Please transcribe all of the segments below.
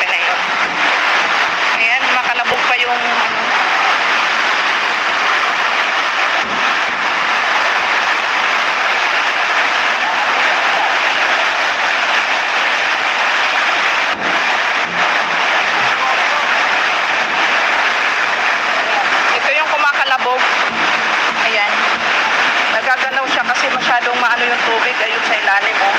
lalaki na yun. Ayan, makalabog pa yung ano. Ito yung kumakalabog. Ayan. Nagagalaw siya kasi masyadong maano yung tubig ayun sa ilalim, oh.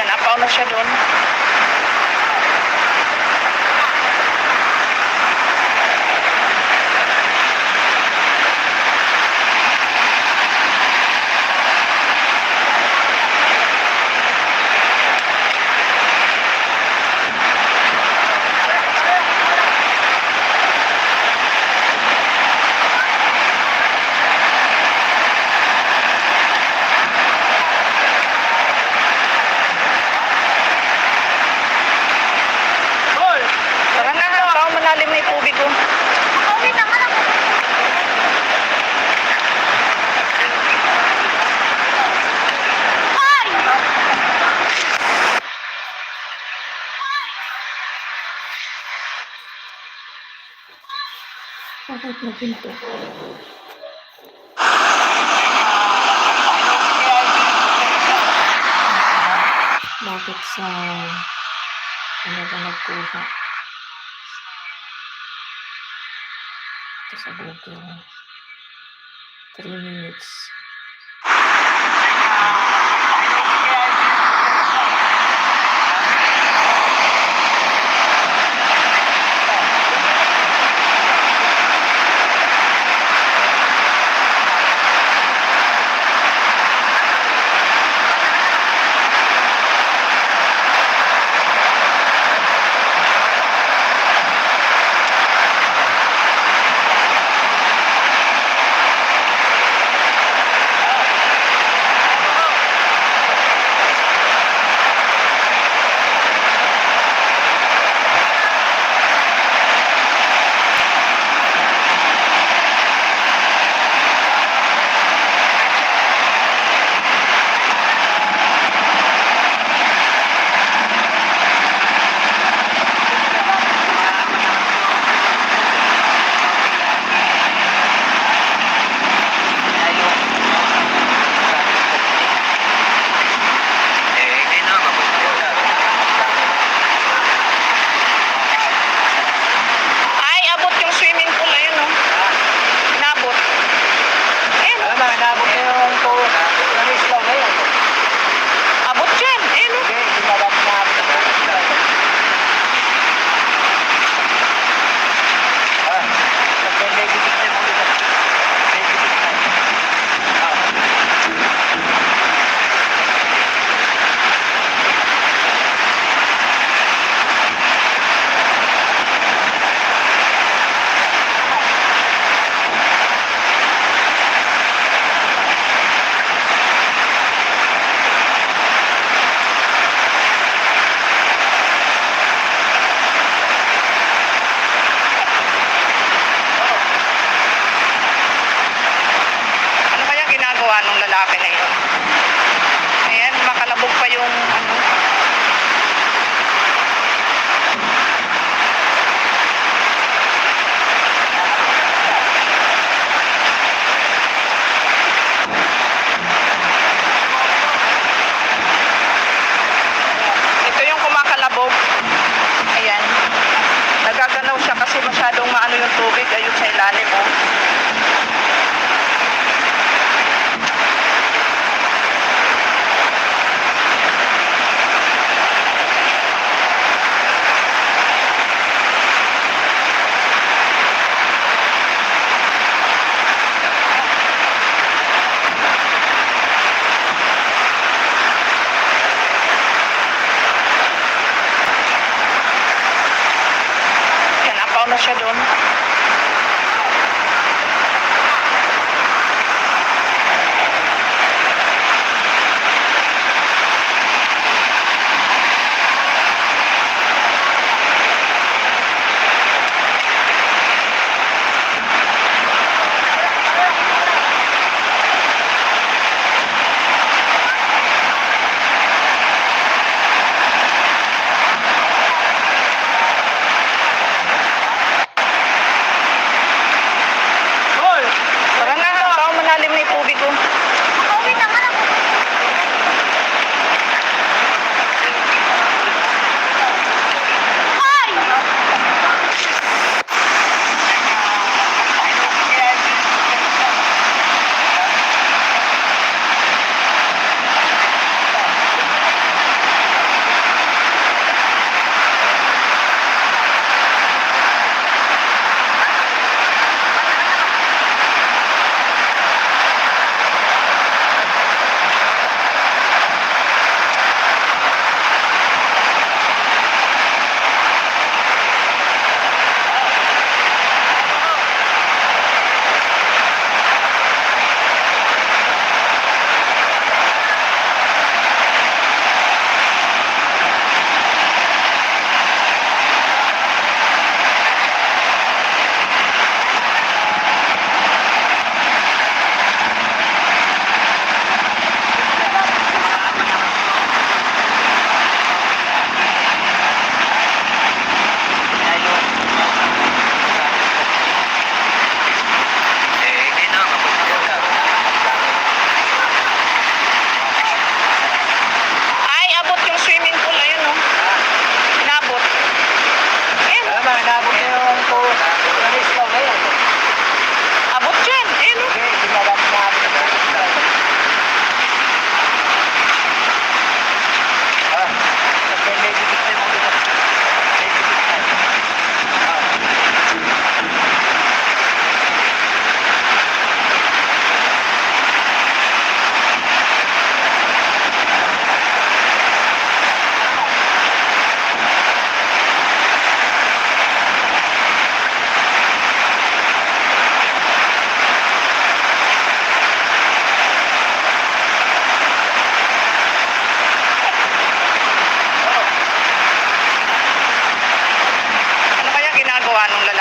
Napaw na siya doon. Tara na, hapaw, malalim na yung tubig, oh. Bakit na ginto? Bakit sa ano ba nagkuha? Ito sa Google. 3 minutes. Ay, abot yung swimming pool, ayun, oh. Inabot. Ayun, oh. Nabot na yung tulo na. Namislaw na yun. Abot dyan, ayun, oh. Okay, lumabas na. May bibig na mo dito. May bibig na. Ano kaya ginagawa ng lalaki na yun? Ayan, makalabog pa yung ano. Ito yung kumakalabog. Ayan. Nagagalaw siya kasi masyadong maano yung tubig ayun sa ilalim, oh. na siya doon.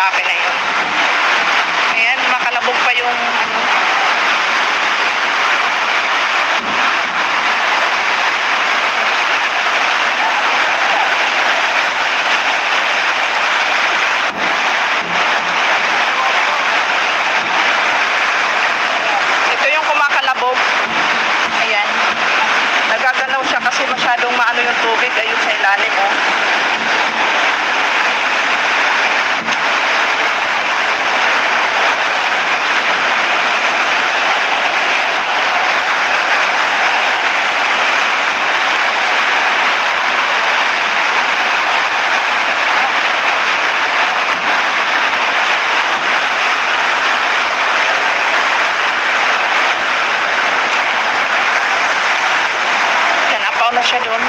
lalaki na yun. Ayan, makalabog pa yung ano. Ito yung kumakalabog. Ayan. Nagagalaw siya kasi masyadong maano yung tubig. Ayun sa ilalim, oh. Yan, apaw na siya doon.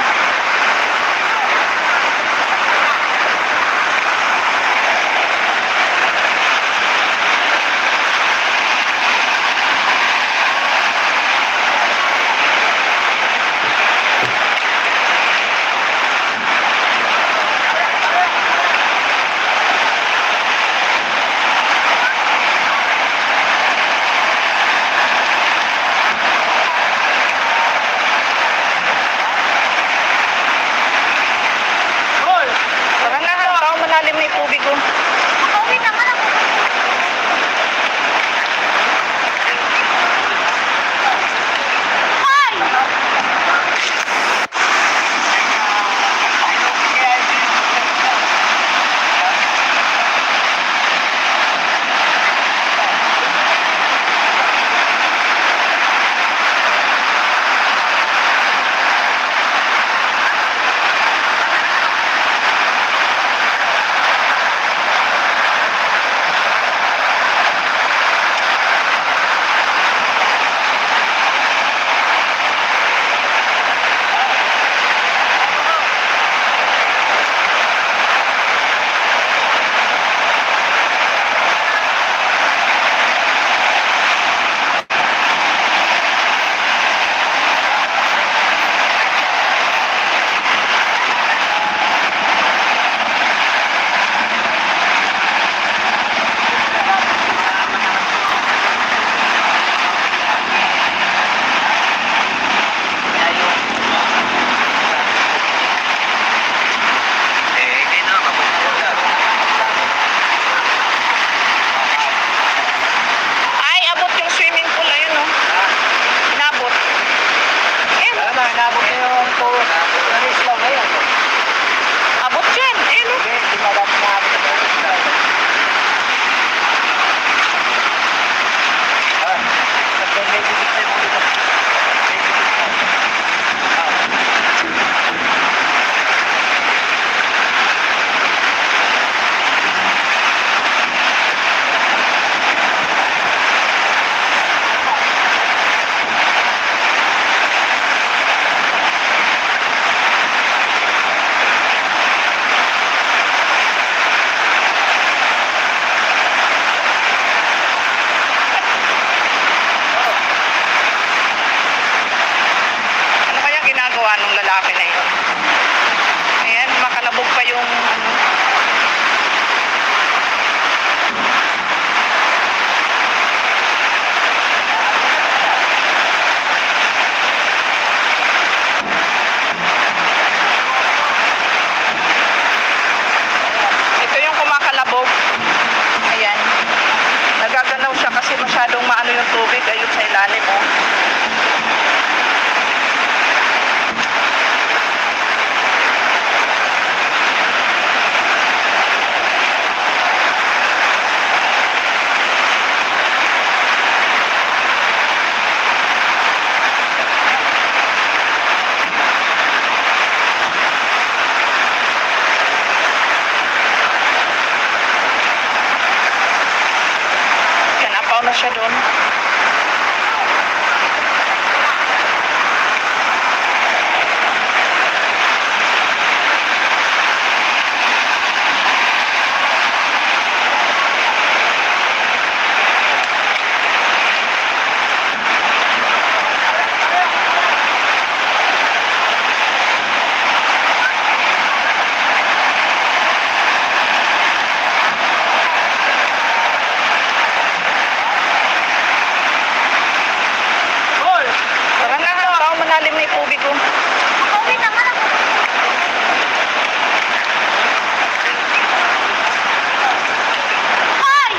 Tara na, apaw, malalim na yung tubig, oh. Nakauwi naman ako. Ay! Ay, abot yung swimming pool. Ayun, oh. Inabot. Ayun, oh. Nabot na yung pool. Nanislaw na yan. Abot yan. Ayun, oh. Hindi, di ba dapat nabot na yung nanislaw? May bibig na yung dito. May bibig na. Ano kaya ginagawa ng lalaki na yun? Ayan, makalabog pa yung ano. Ito yung kumakalabog. Ayan. Nagagalaw siya kasi masyadong maano yung tubig. Ayun sa ilalim, oh. Yan, apaw na siya doon. yung tubig ko. Wait naman ako. Ay!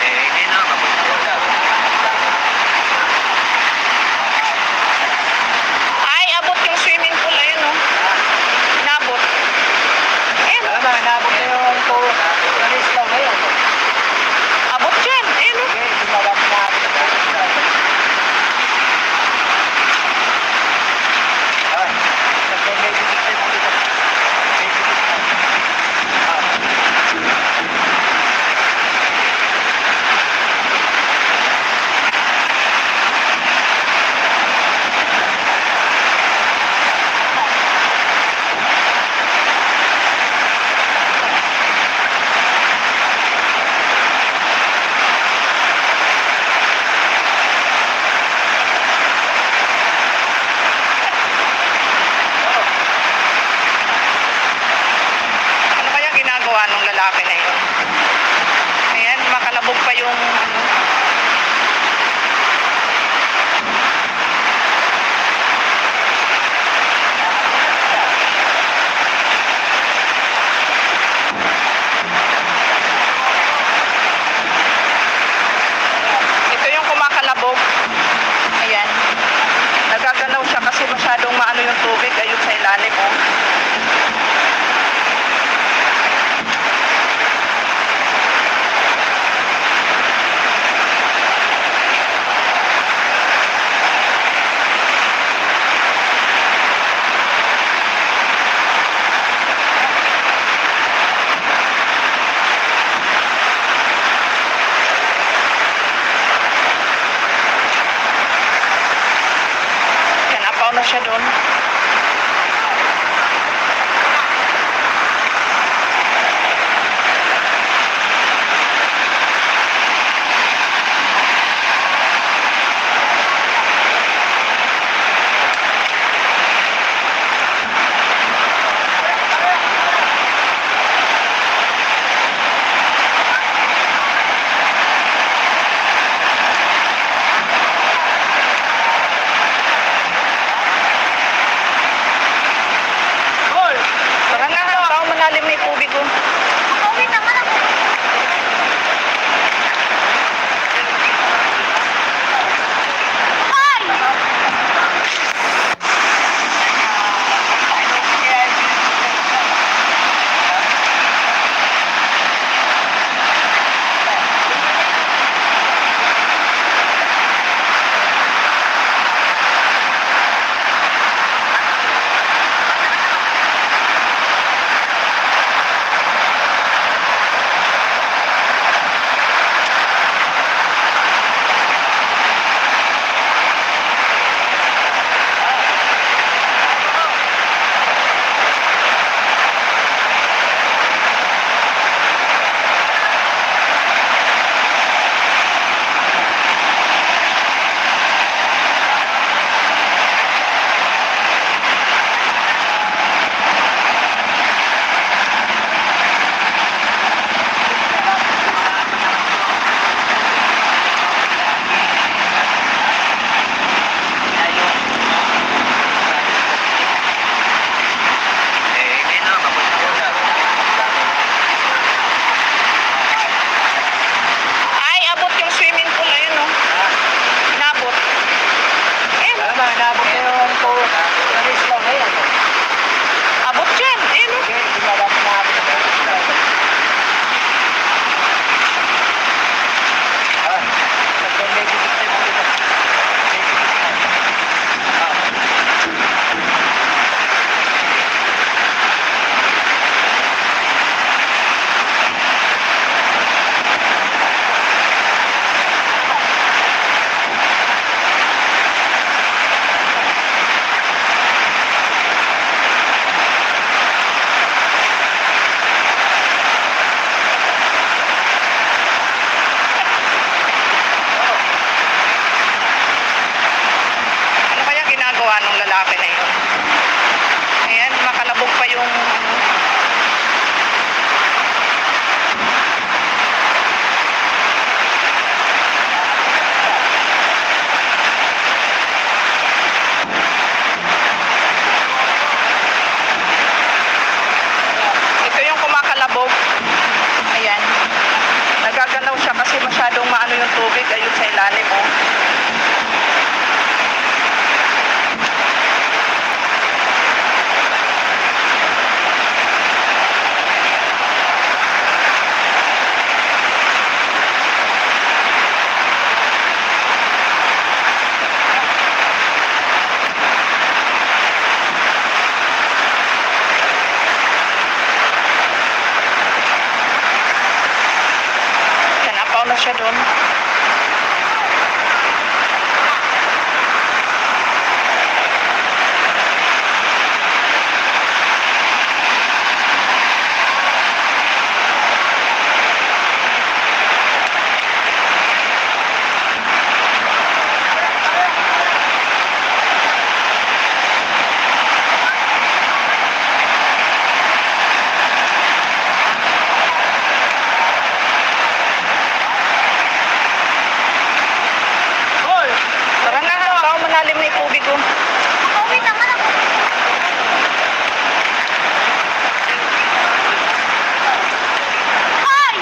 Hindi na, mapunta ko. Ay, abot yung swimming pool. Ayun, oh. Inabot. Ayun, Alam mo, inabot na yung pool. Alis lang ngayon. abot dyan. Ayun, oh. Okay, sumabak na. Ay, may bibig na yung dito. May bibig na. Ano kaya ginagawa ng lalaki na yun? Ayan, makalabog pa yung ano. Ito yung kumakalabog. Ayan. Nagagalaw siya kasi masyadong maano yung tubig. Ayun sa ilalim, oh. Yan, apaw na siya doon. Nalis lang na yan. Abot dyan. Ayun, oh. Okay, hindi na dapat naabot na yun. Ah, may bibig na yung dito. May bibig na. Ano kaya ginagawa ng lalaki na yun? Ayan, makalabog pa yung ano. Ito yung kumakalabog. Ayan. Nagagalaw siya kasi masyadong maano yung tubig. Ayun sa ilalim, oh. Yan, apaw na siya doon. Tara na, apaw, malalim na yung tubig, oh. Wait naman ako. Ay!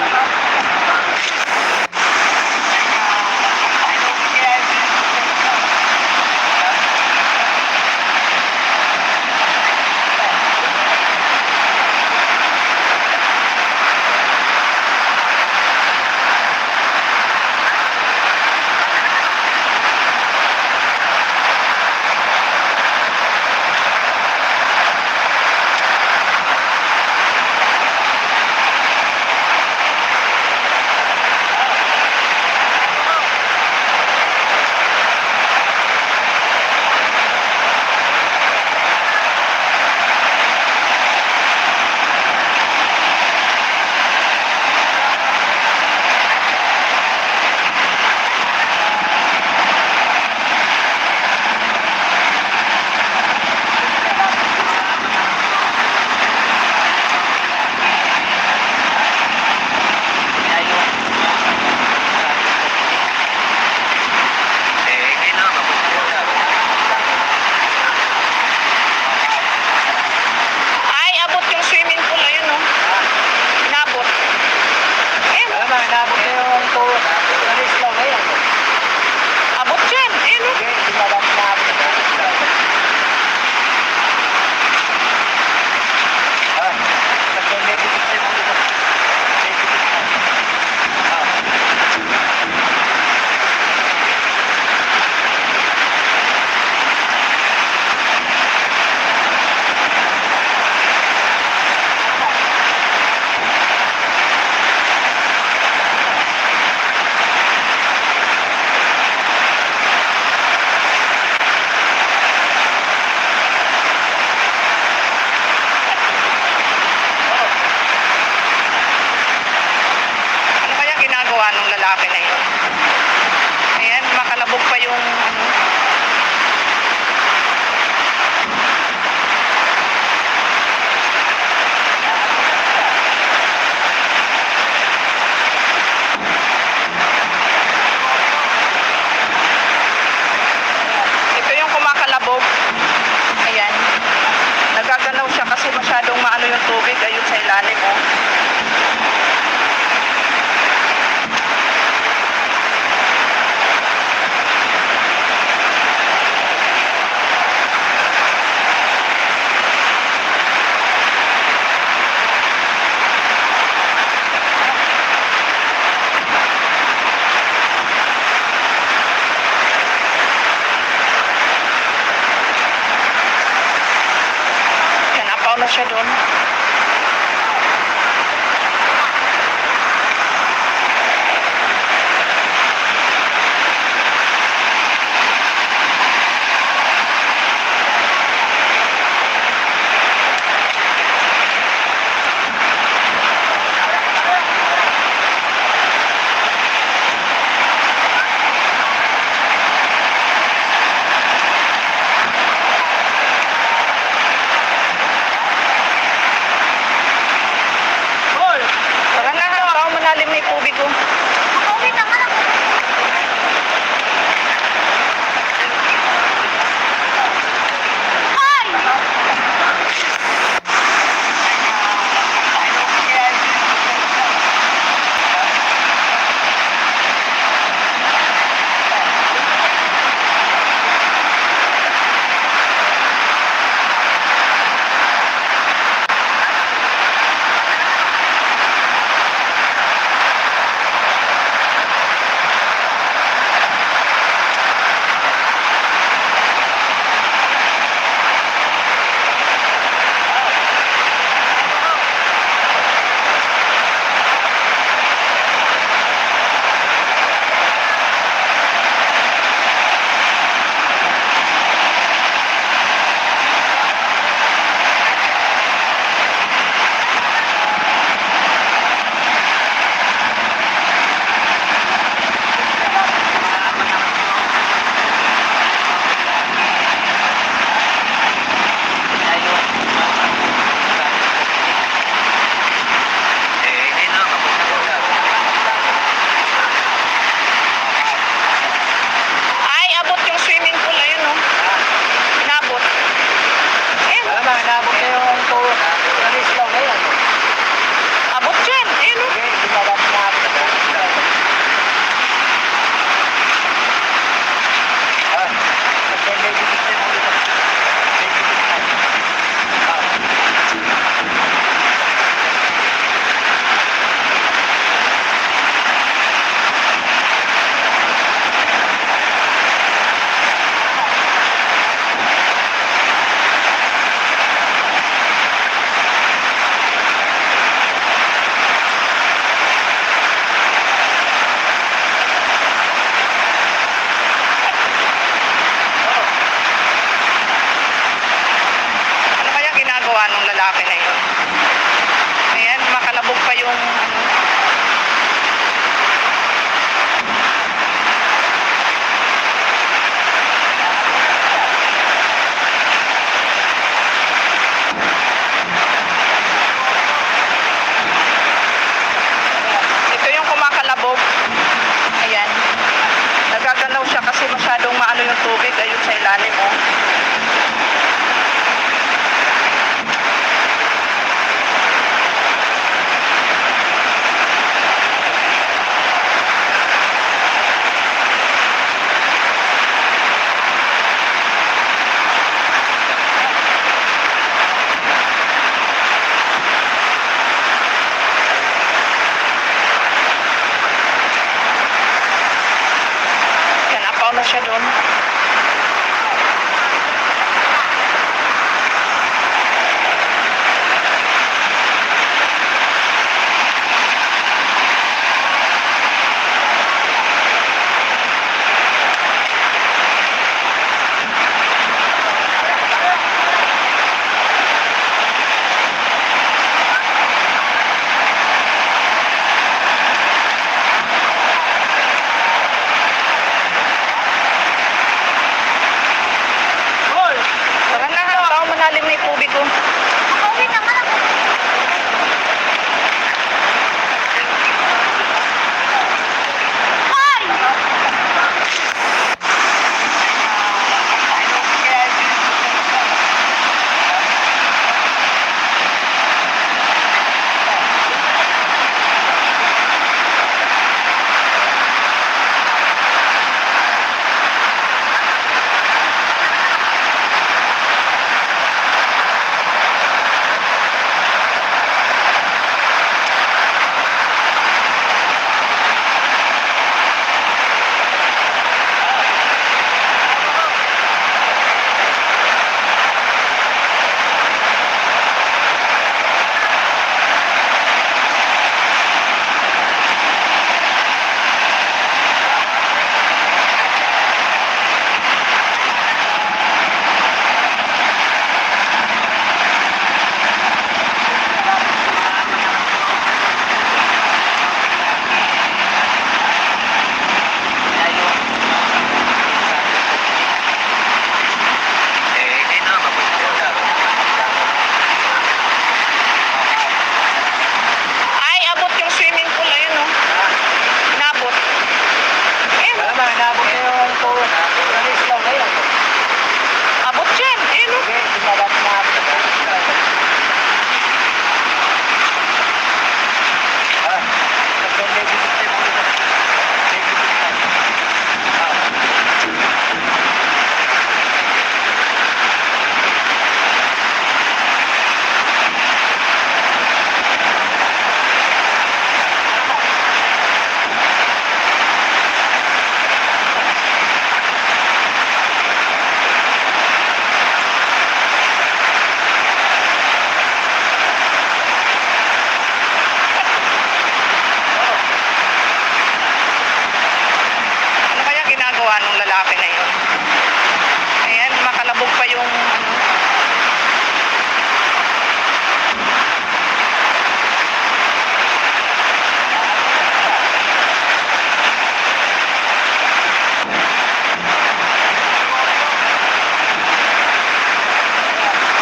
Ay, abot yung swimming pool. Ayun, oh. Inabot. Ayun, Alam na, naabot na yung tuwa. Nalis lang na yan. abot dyan. Ayun, oh. Okay, hindi na dapat naabot na yun. Ah, may bibig na yung dito. May bibig na. Ano kaya ginagawa ng lalaki na yun? Ayan, makalabog pa yung ano. Ito yung kumakalabog. Ayan. Nagagalaw siya kasi masyadong maano yung tubig. Ayun sa ilalim, oh. doon. Hoy! Tara na, baka malalim na yung tubig oh. Makauwi na ka lang. Ay! Ay, abot yung swimming pool. Ayun oh. Inabot. Ayun. Alam mo, inabot na yung tuwa. Nag-islaw na yan. Abot dyan. Ayun oh. Okay, hindi na dapat naabot na. Ah, may bibig na yung dito. May bibig na. Ano kaya ginagawa ng lalaki na yun? Ayan, makalabog pa yung ano. Ito yung kumakalabog. Ayan. Nagagalaw siya kasi masyadong maano yung tubig. Ayun sa ilalim oh. Yan, apaw na siya doon. ginagawa ng lalaki na yun. Ayan, makalabog pa yung ano.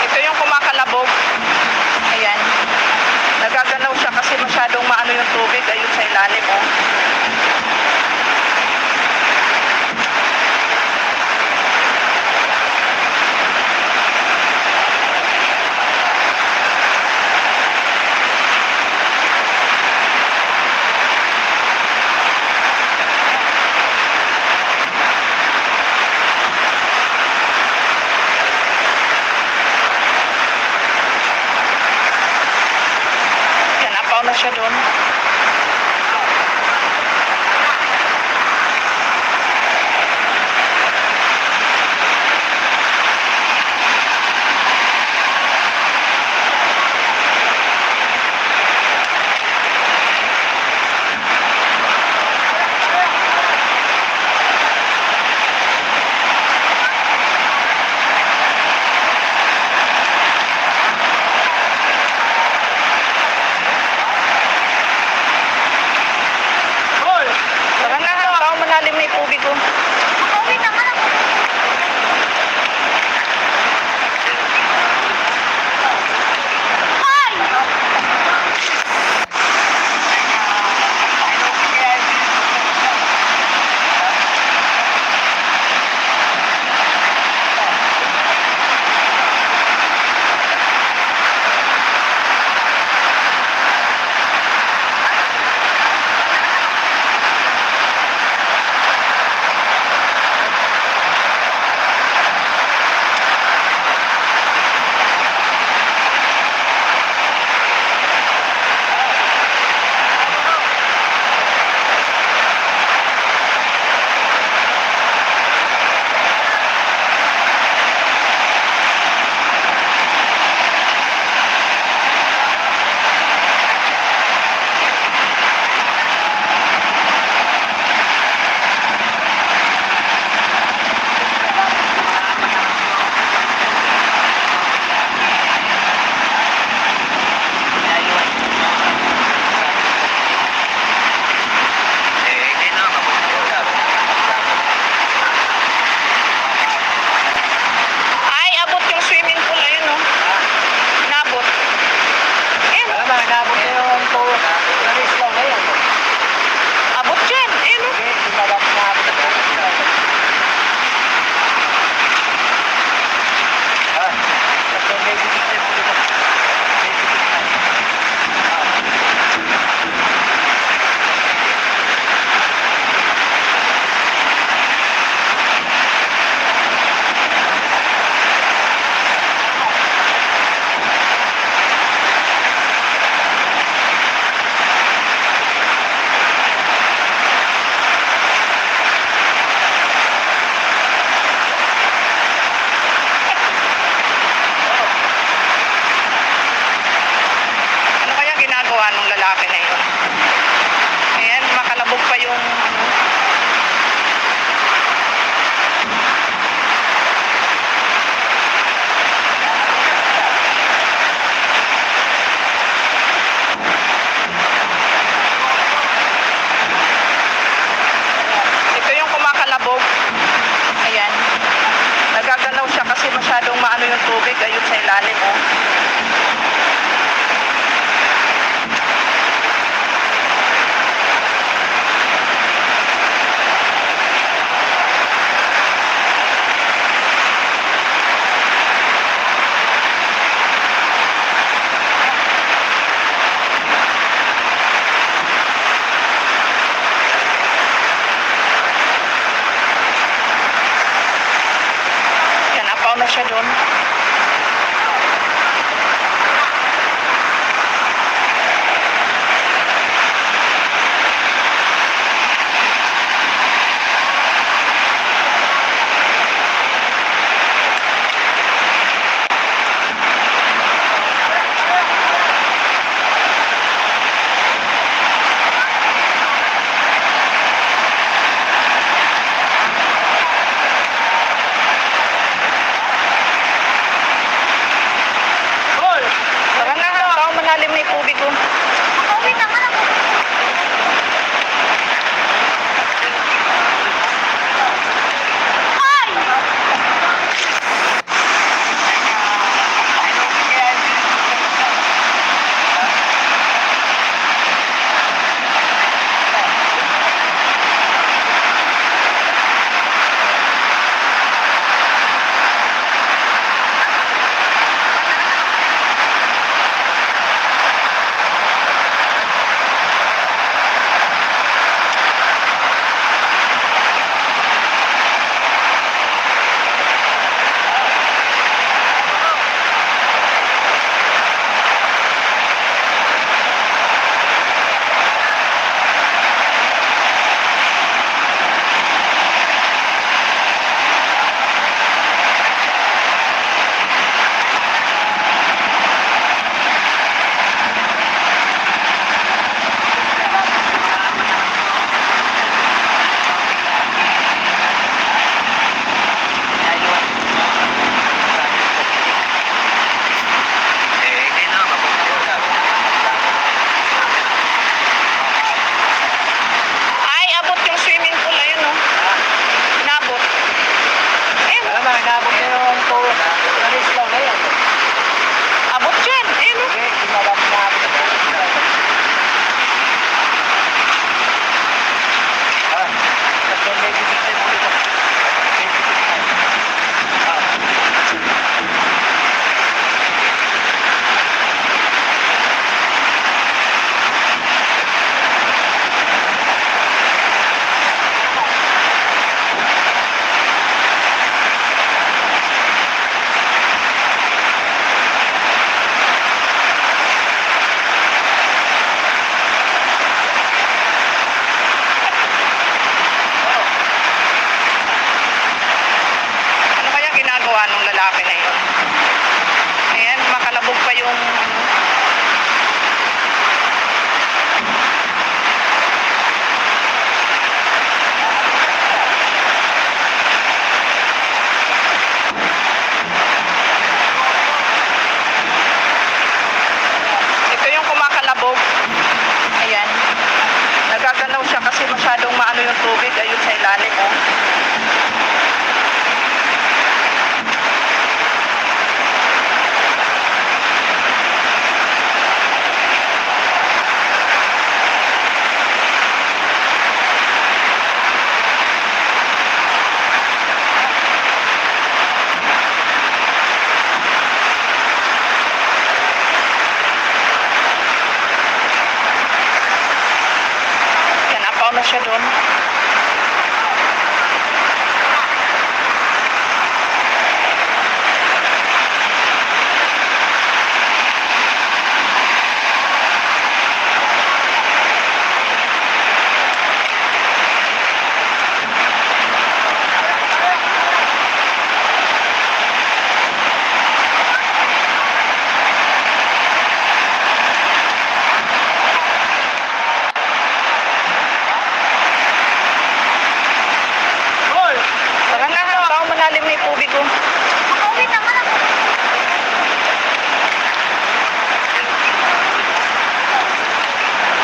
Ito yung kumakalabog. Ayan. Nagagalaw siya kasi masyadong maano yung tubig. Ayun sa ilalim, oh. Yan, apaw na siya doon. Tara na, apaw, malalim na yung tubig, oh. Ay, abot yung swimming pool. Ayun, oh. Nabot. Ayun, oh. Wala na, nabot na yung pool. Naris lang na yan. Abot dyan. Ayun, oh. Okay, di ba dapat nabot na pool? Ah, may bibig na yung dito. May bibig na. Ano kaya ginagawa ng lalaki na yun? Ayan, makalabog pa yung ano. Ito yung kumakalabog. Ayan. Nagagalaw siya kasi masyadong maano yung tubig. Ayun sa ilalim, oh. Yan, apaw na siya doon. na yung tubig ko. Makauwi na nga. Ay! Ay, abot yung swimming pool. Ayun, no? Inabot. Ayun, Alam mo, inabot na yung tuwa. Nalis lang na yan. abot dyan. Ayun, no? Okay, inabot na abot na yan. Ah, kasi may bibig na yung dito. May bibig na. Ano kaya ginagawa ng lalaki na yun? Ayan, makalabog pa yung ano. Ito yung kumakalabog. Ayan. Nagagalaw siya kasi masyadong maano yung tubig. Ayun sa ilalim, oh. Yan, apaw na siya doon. Tara na, apaw, malalim na yung tubig ko. Makauwi na nga.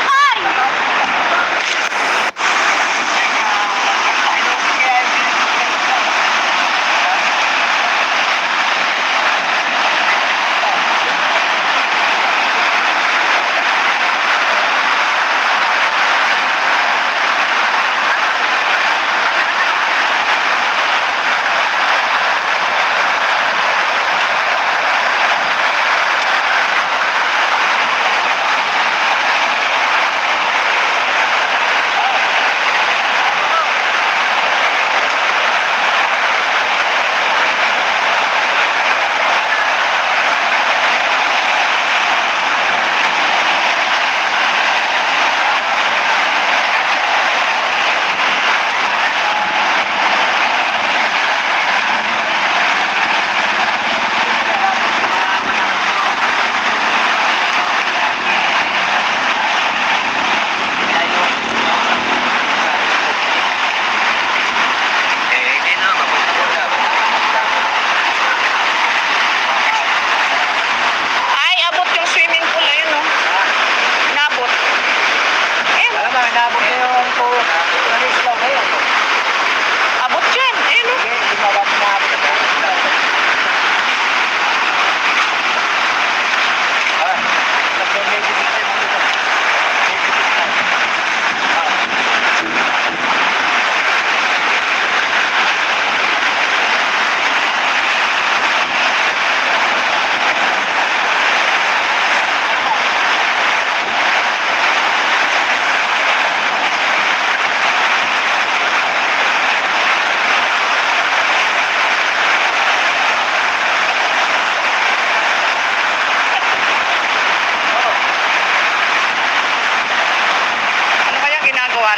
Ay!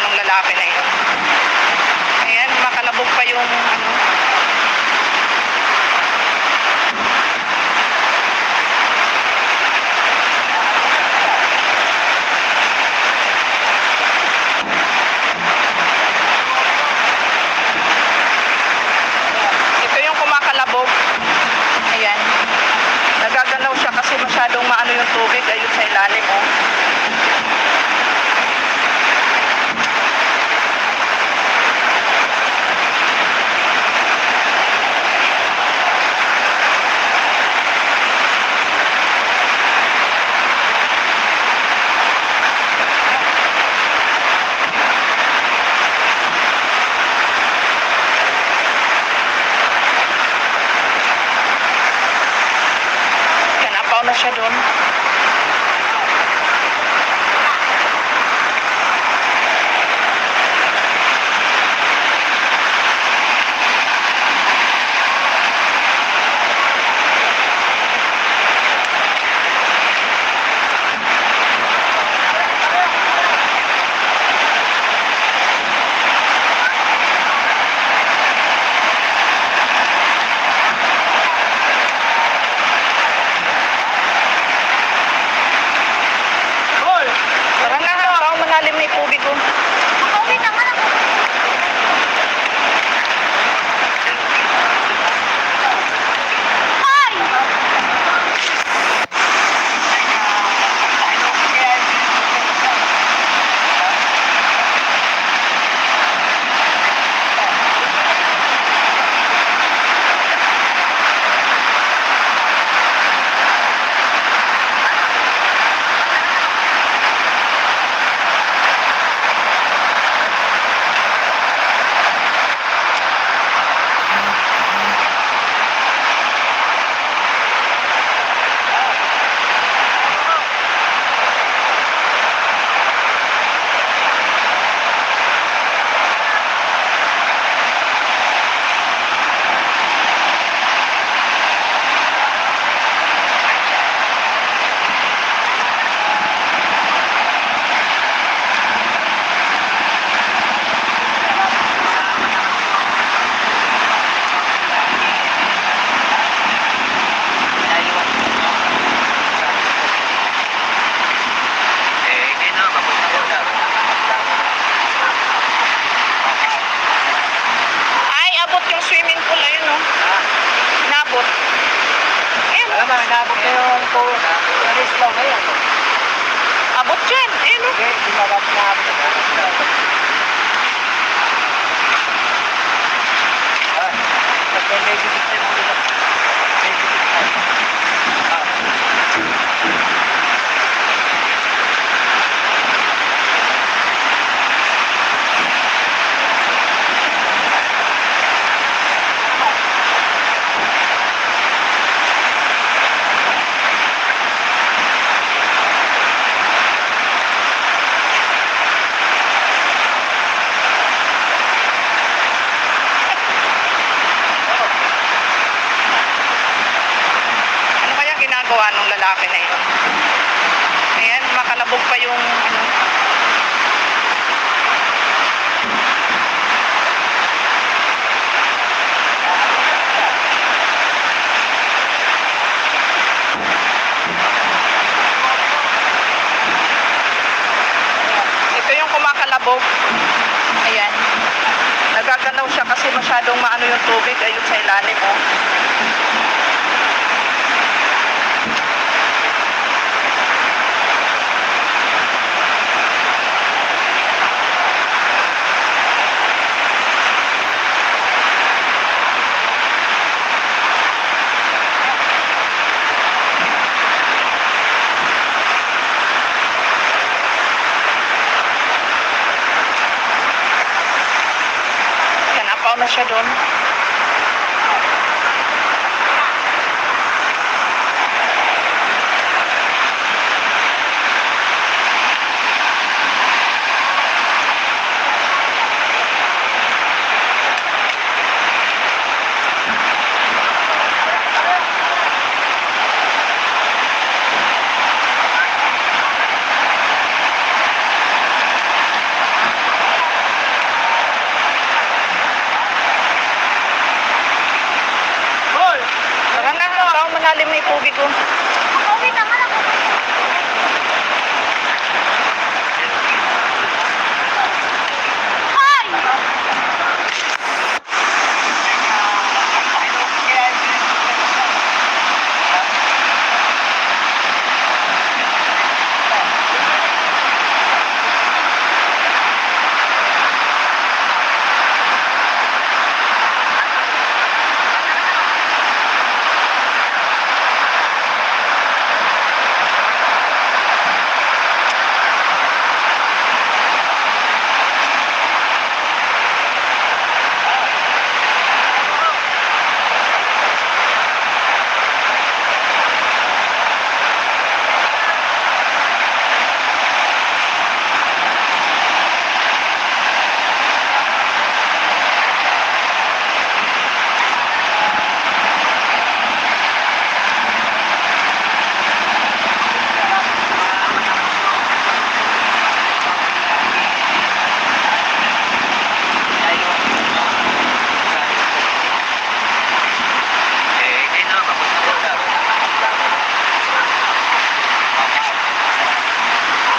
ng lalaki na yun. Ayan, makalabog pa yung ano. Ito yung kumakalabog. Ayan. Nagagalaw siya kasi masyadong maano yung tubig. Ayun sa ilalim, oh. Yan, apaw na siya doon. Tara na, apaw, malalim na yung tubig, oh. Ay, abot yung swimming pool. Ayun, oh. Nabot. Ayun, oh. Alam mo, nabot na yung po. Alis lang ngayon. Abot dyan. Ayun, oh. Okay, di ba ba't nabot? May bibig na yung ulo. May bibig na. Ano kaya ginagawa ng lalaki na yun? Ayan, makalabog pa yung ano. Ito yung kumakalabog. Ayan. Nagagalaw siya kasi masyadong maano yung tubig. Ayun sa ilalim, oh. Yan, apaw na siya doon. malalim na yung tubig oh.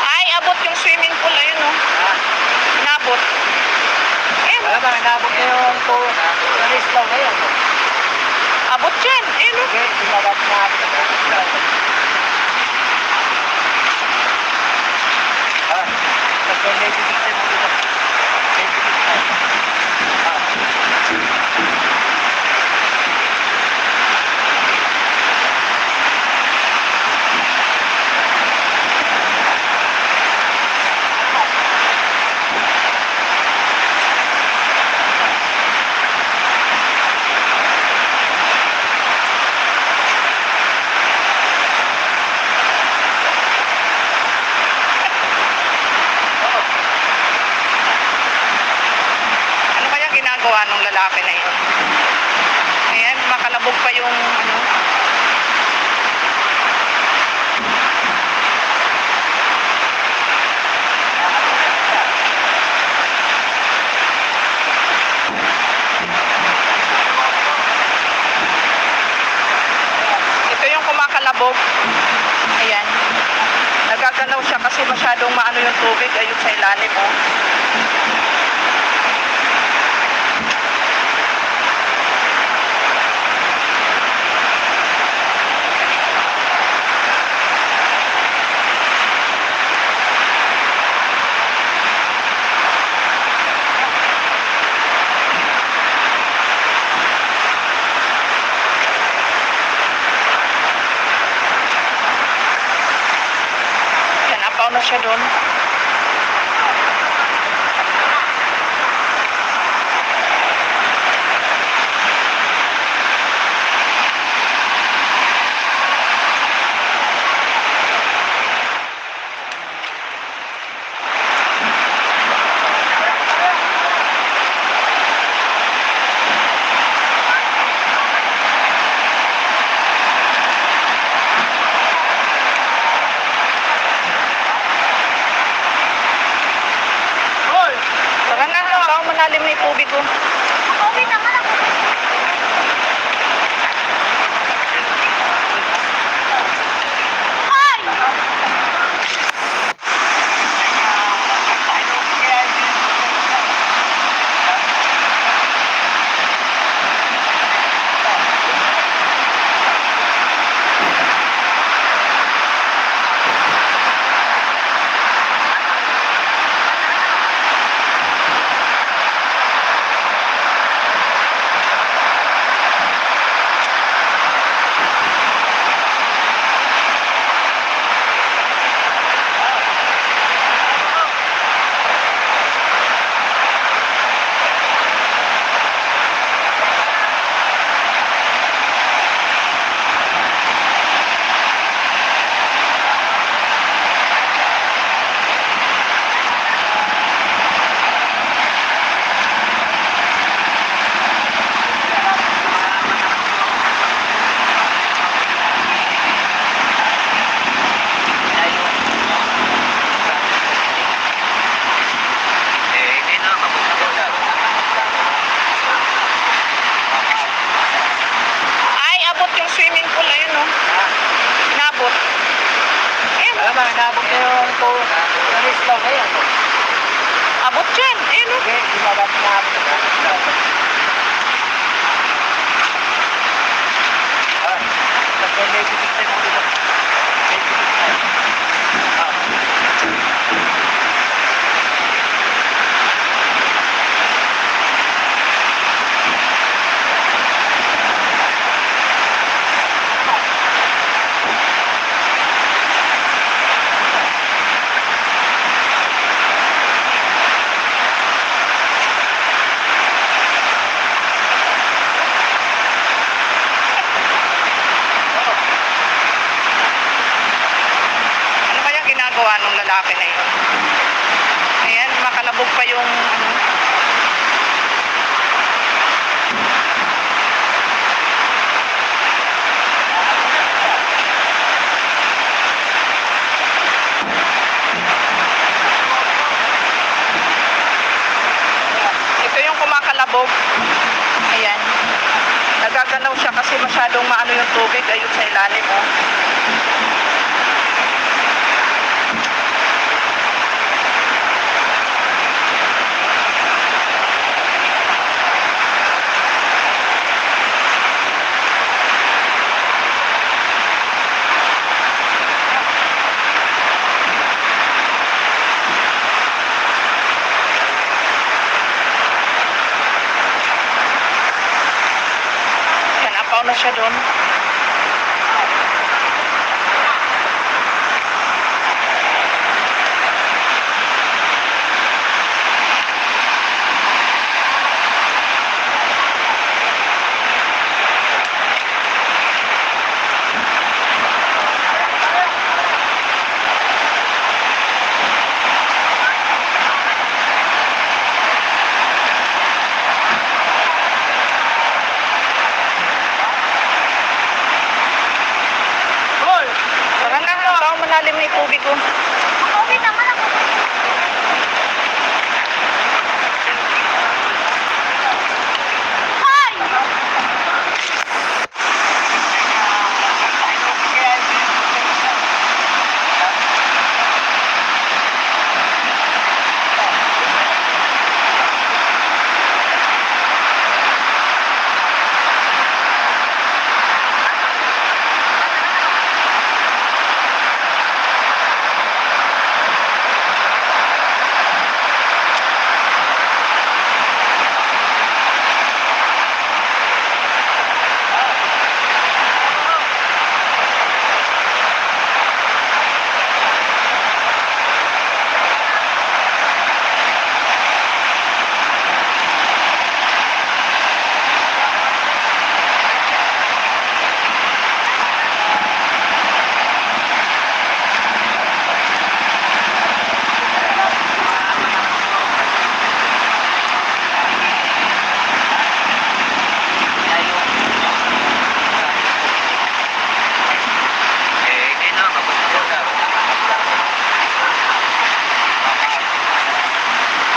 Ay, abot yung swimming pool ayun oh. Inabot. Eh, Wala ba, nabot na yung po. Nalis lang ngayon. abot yan. Ayun oh. Okay, sinabot na. May bibig tayo mo dito. May bibig tayo. Ano kaya ginagawa nung lalaki na yun? Ayan, makalabog pa yung ano. Ito yung kumakalabog. Ayan. Nagagalaw siya kasi masyadong maano yung tubig. Ayun sa ilalim oh. Yan, apaw na siya doon. Tara na, apaw malalim na yung tubig oh. Alam, inabot na yung tourist lang na yan. Abot yan. Ayun o. Okay, di ba ba't inabot na? Ah, may bibig tayo mo dito. May bibig tayo. Ah. Ano kaya ginagawa nung lalaki na yun? Ayan, makalabog pa yung ano. Ito yung kumakalabog. Ayan. Nagagalaw siya kasi masyadong maano yung tubig. Ayun sa ilalim oh. Yan, apaw na siya doon. Hoy! Tara na, apaw, malalim na yung tubig oh. Okay naman ako.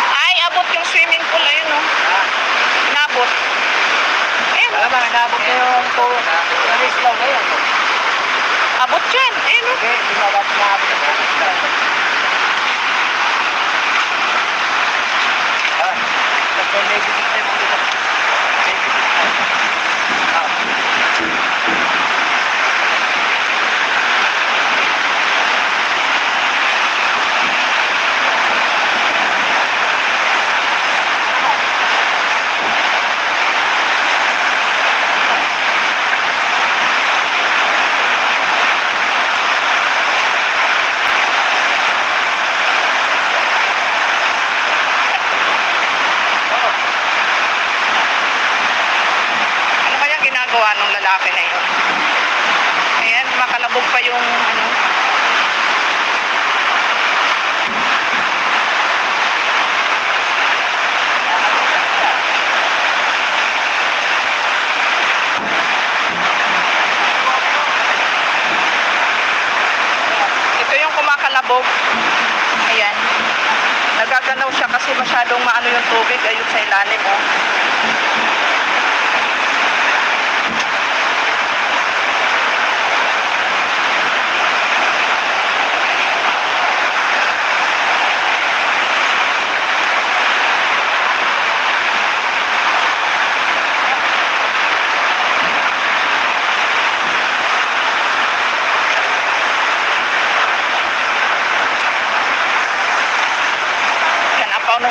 Ay, abot yung swimming pool. Ayun oh. Inabot. Ayun oh. Alam, inabot na yung tourist lang na yan. Abot yan. Ayun oh. Okay, di ba ba't inabot na? Ah, may bibig tayo mo dito. May bibig tayo. Ah. Ano kaya ginagawa nung lalaki na yun? Ayan, makalabog pa yung ano. Ito yung kumakalabog. Ayan. Nagagalaw siya kasi masyadong maano yung tubig. Ayun sa ilalim oh.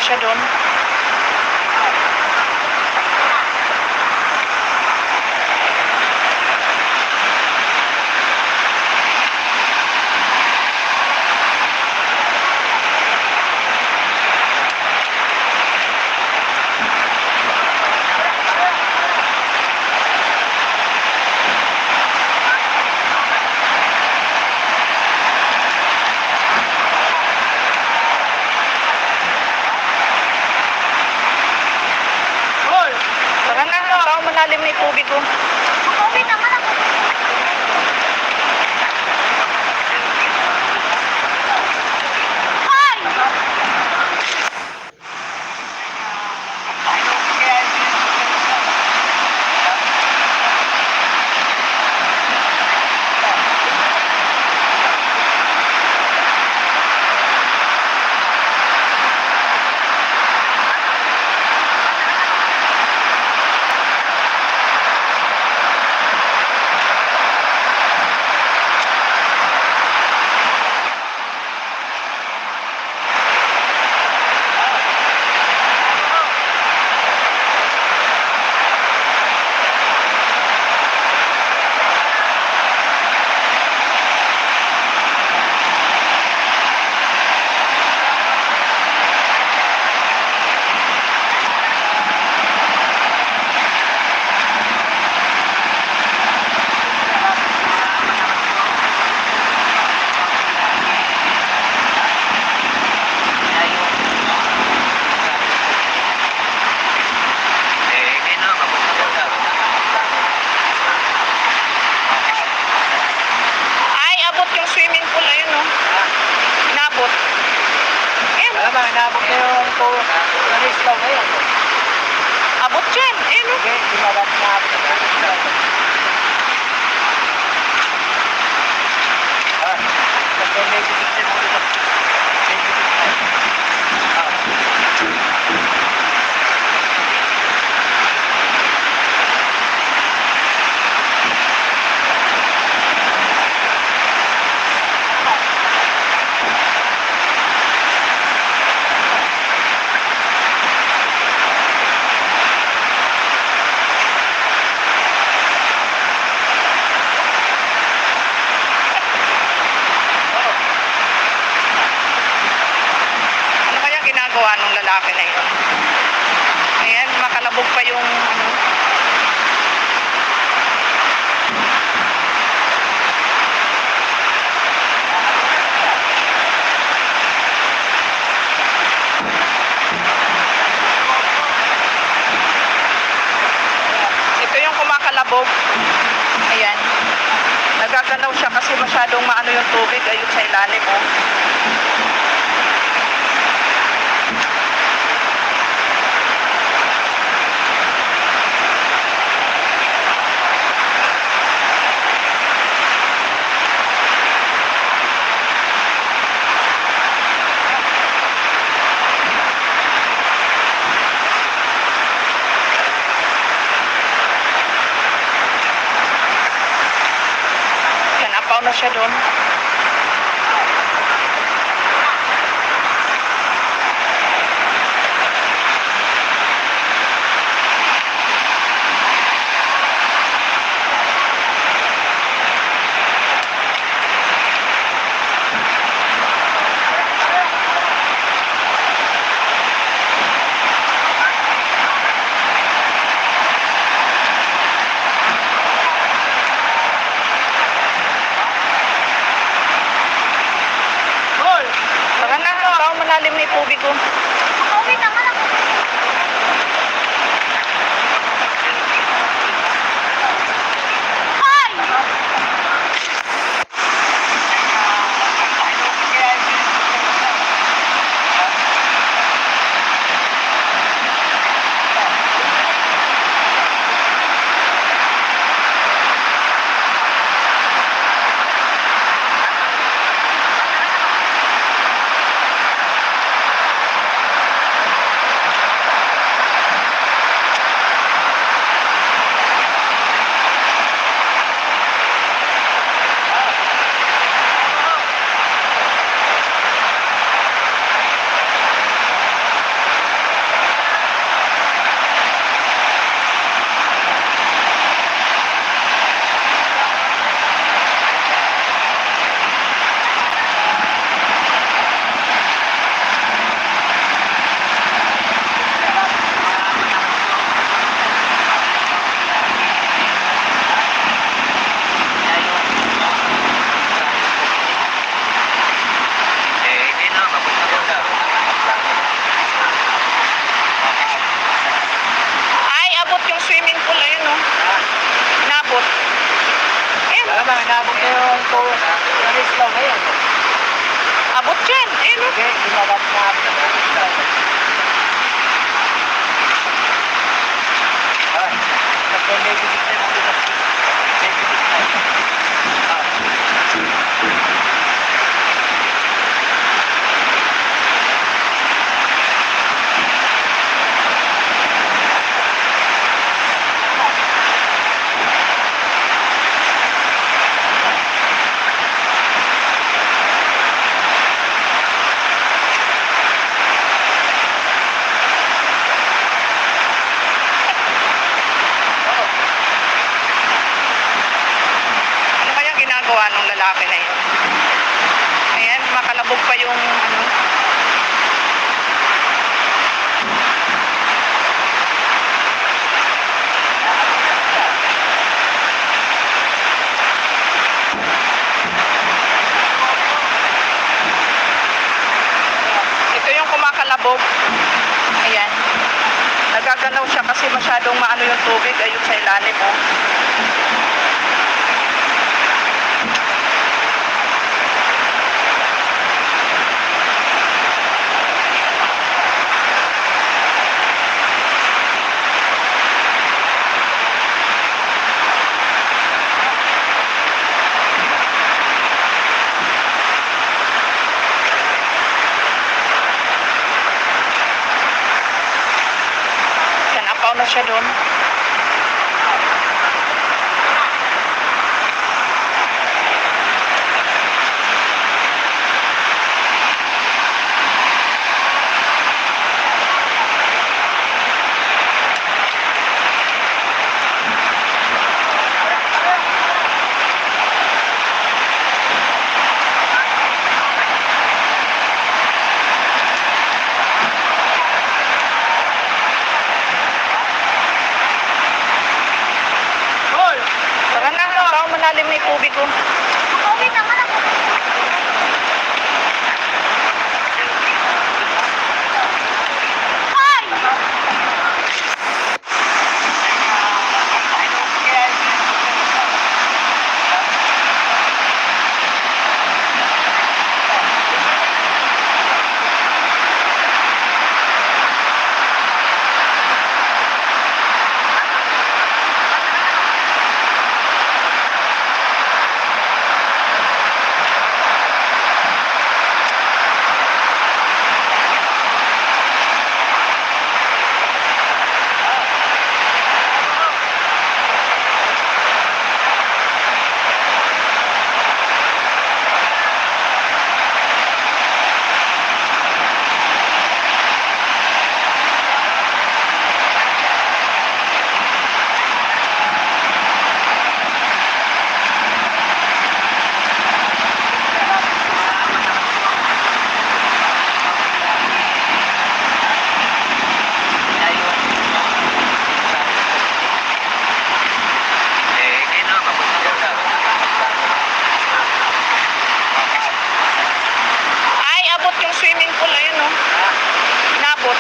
siya doon. Tara na, tao malalim na yung tubig ko. Okay naman ako. Ay, abot yung swimming pool. Ayun, no? Inabot. Ayun. Alam mo, inabot na yung na-rislaw ngayon. Abot dyan. Ayun, no? Okay, dimagat na abot na na-rislaw. May bibig na mo dito. May bibig na. Ano kaya ginagawa nung lalaki na yun? Ayan, makalabog pa yung ano. Ito yung kumakalabog. Ayan. Nagagalaw siya kasi masyadong maano yung tubig. Ayun sa ilalim, oh. Yan, apaw na siya doon. Tara na, tao malalim na yung tubig ko. Okay naman ako. Malamang, nabot na yung na-slow ngayon. Abot yan. Eh, no? Okay, gumagap na ako sa na-slow. Ah, kasi may bibig na yung dito. May bibig na. Ano kaya ginagawa ng lalaki na yun? Ayan, makalabog pa yung ano. Ito yung kumakalabog. Ayan. Nagagalaw siya kasi masyadong maano yung tubig. Ayun sa ilalim, oh. Yan, apaw na siya doon. Tara na, tao malalim na yung tubig, oh. Ay, abot yung swimming pool. Ayun, oh. Inabot.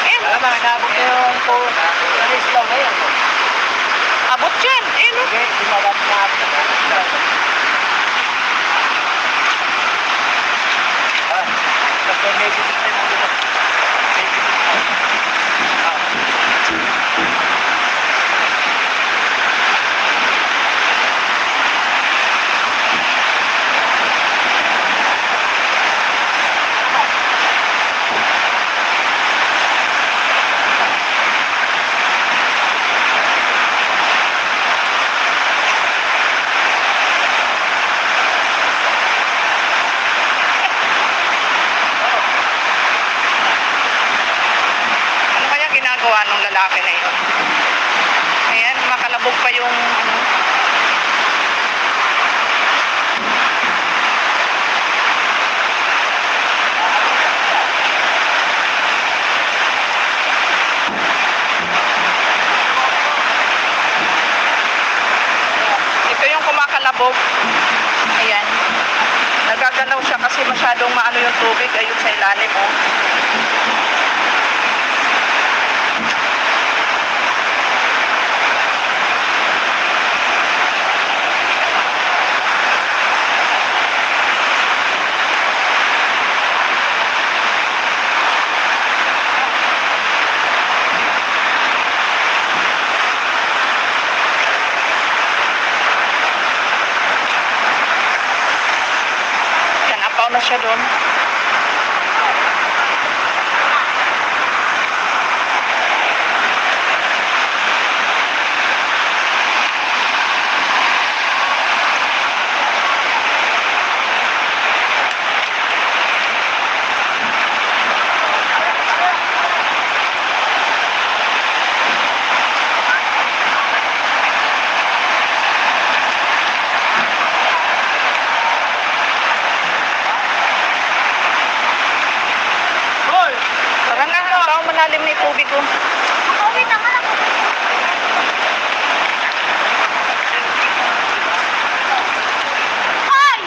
Ayun, oh. Malamang, nabot na yung na-slow ngayon. Abot yan. Ayun, oh. Okay, gumagap na ako sa na-slow. Ah, kasi may bibig na yung dito. May bibig na. Ano kaya ginagawa ng lalaki na yun? Ayan, makalabog pa yung ano. Ito yung kumakalabog. Ayan. Nagagalaw siya kasi masyadong maano yung tubig. Ayun sa ilalim, oh. siya doon. Hoy! Tara na, baka malalim na yung tubig ko. Makauwi naman ako. Ay!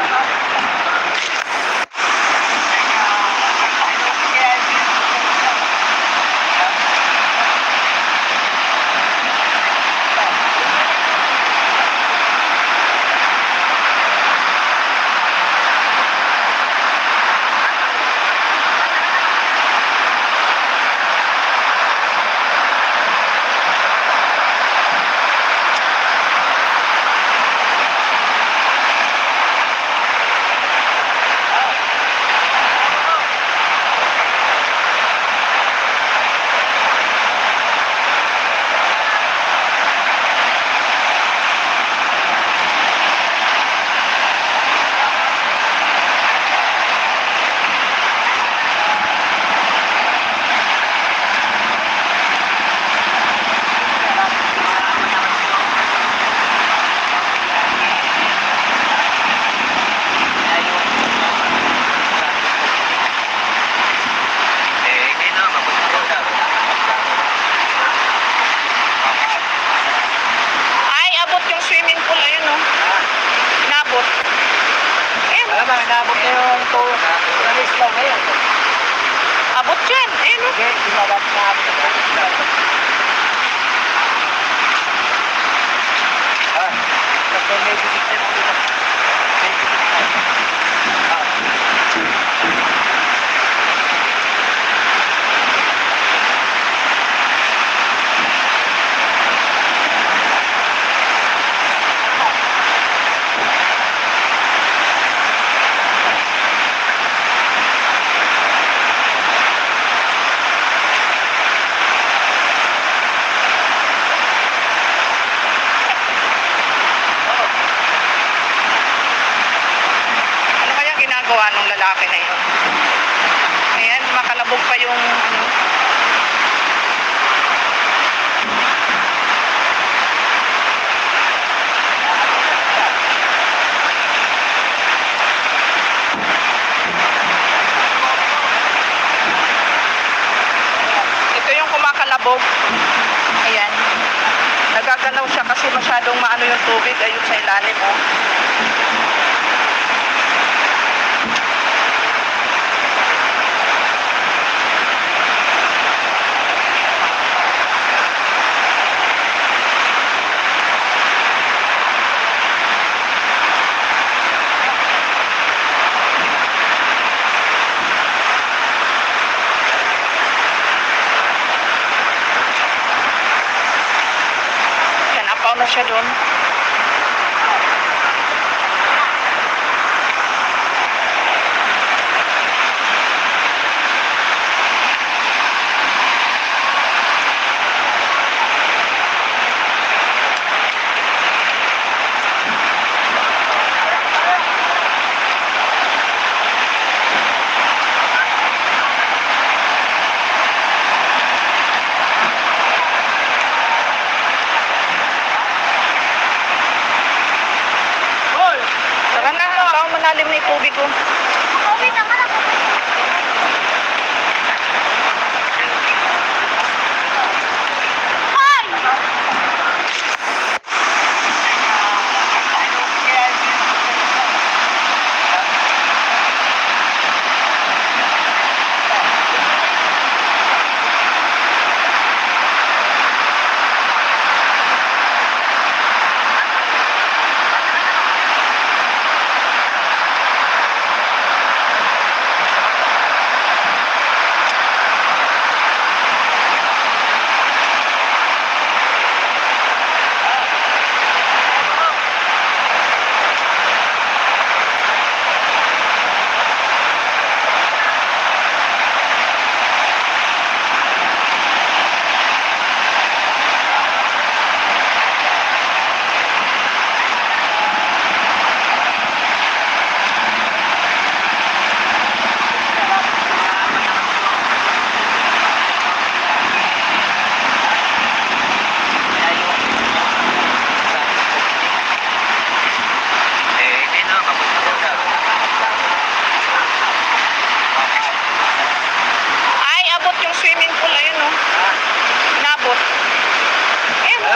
Ay, abot yung swimming pool. Ayun, oh. Inabot. Ayun, Alam mo, inabot na yung tour. Nalis lang ngayon. abot yan. Ayun, oh. Okay, inabat na ako. Ah, kasi may bibig na yung ulit. May bibig na. Ano kaya ginagawa ng lalaki na yun? Ayan, makalabog pa yung ano. Ito yung kumakalabog. Ayan. Nagagalaw siya kasi masyadong maano yung tubig. Ayun sa ilalim, oh. Yan, apaw na siya doon. Hoy! Tara na, baka malalim na yung tubig ko. Makauwi naman ako. Ay!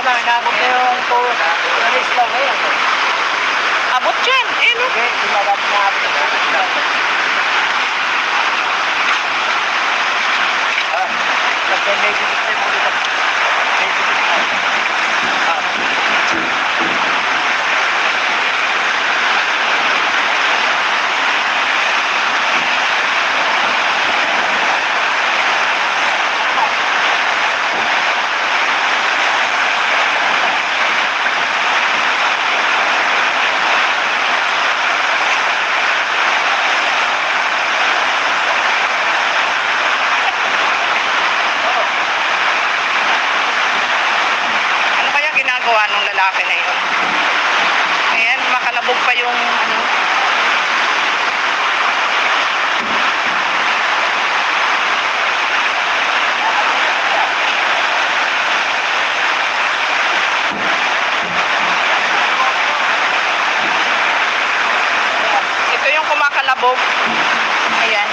lang, inabot na yung alis lang ngayon. Abot dyan. Eh, no? Okay, hindi na dapat naabot na alis lang. May bibig na mo dito. May bibig na. Ano kaya ginagawa nung lalaki na yun? Ayan, makalabog pa yung ano. Ito yung kumakalabog. Ayan.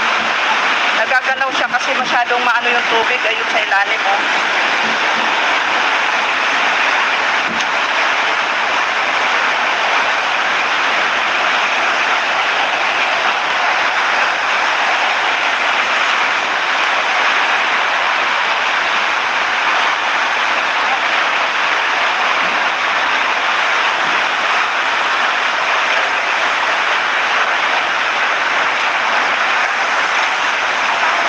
Nagagalaw siya kasi masyadong maano yung tubig. Ayun sa ilalim, oh.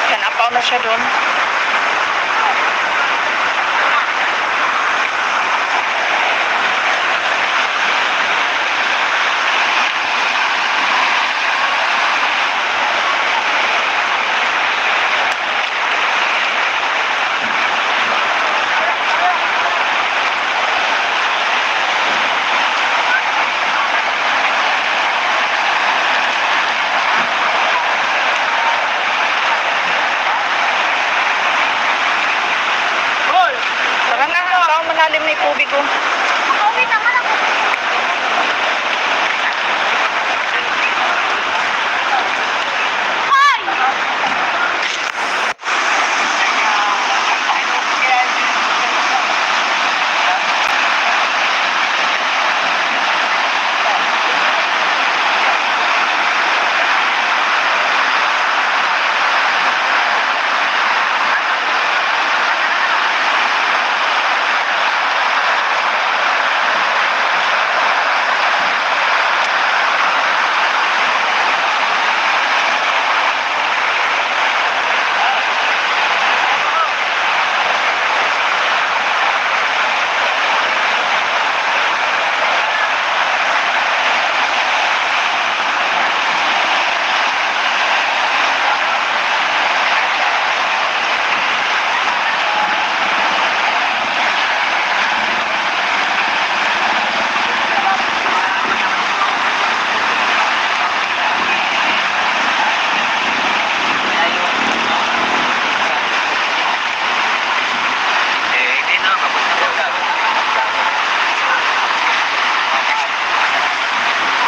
Yan, apaw na siya doon. Tara na, apaw, malalim na yung tubig, oh. Hindi na, kapag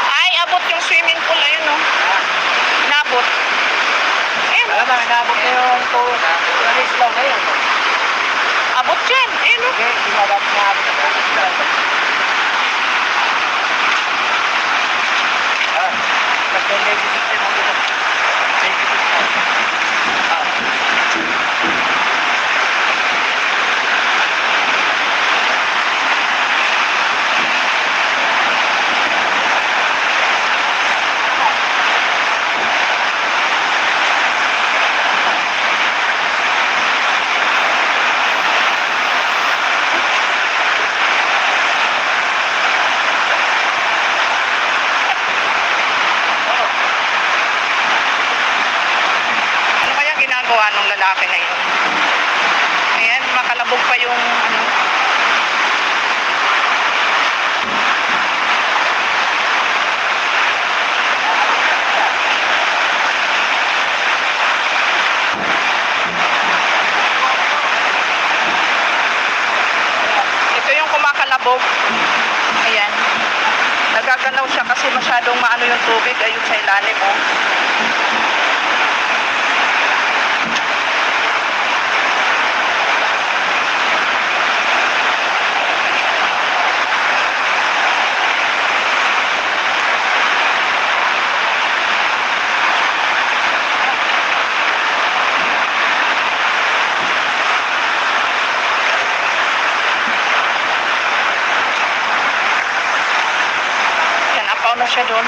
Ay, abot yung swimming pool. Ayun, oh. Nabot. Ayun, Alam na, inabot na yung alis lang ngayon. abot dyan. Ayun, oh. Okay, hindi na dapat naabot na alis lang. May bibig na mo dito. May bibig na. Ano kaya ginagawa nung lalaki na yun? Ayan, makalabog pa yung ano. Ito yung kumakalabog. Ayan. Nagagalaw siya kasi masyadong maano yung tubig. Ayun sa ilalim, oh. na siya doon.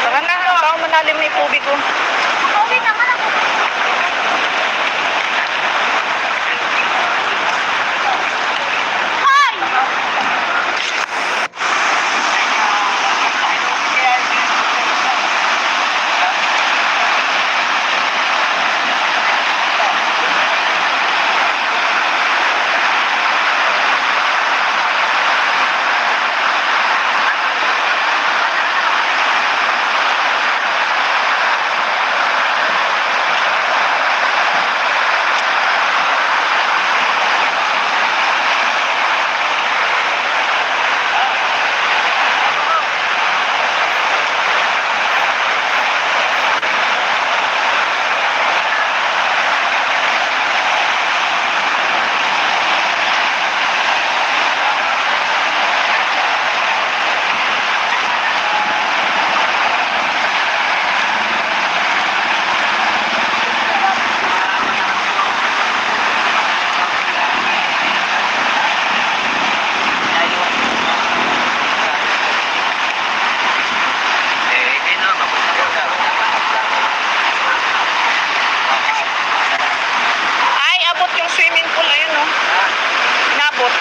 Tara na, baka malalim na yung tubig ko. Okay naman ako. Ay, abot yung swimming pool. Ayun, oh. Nabot.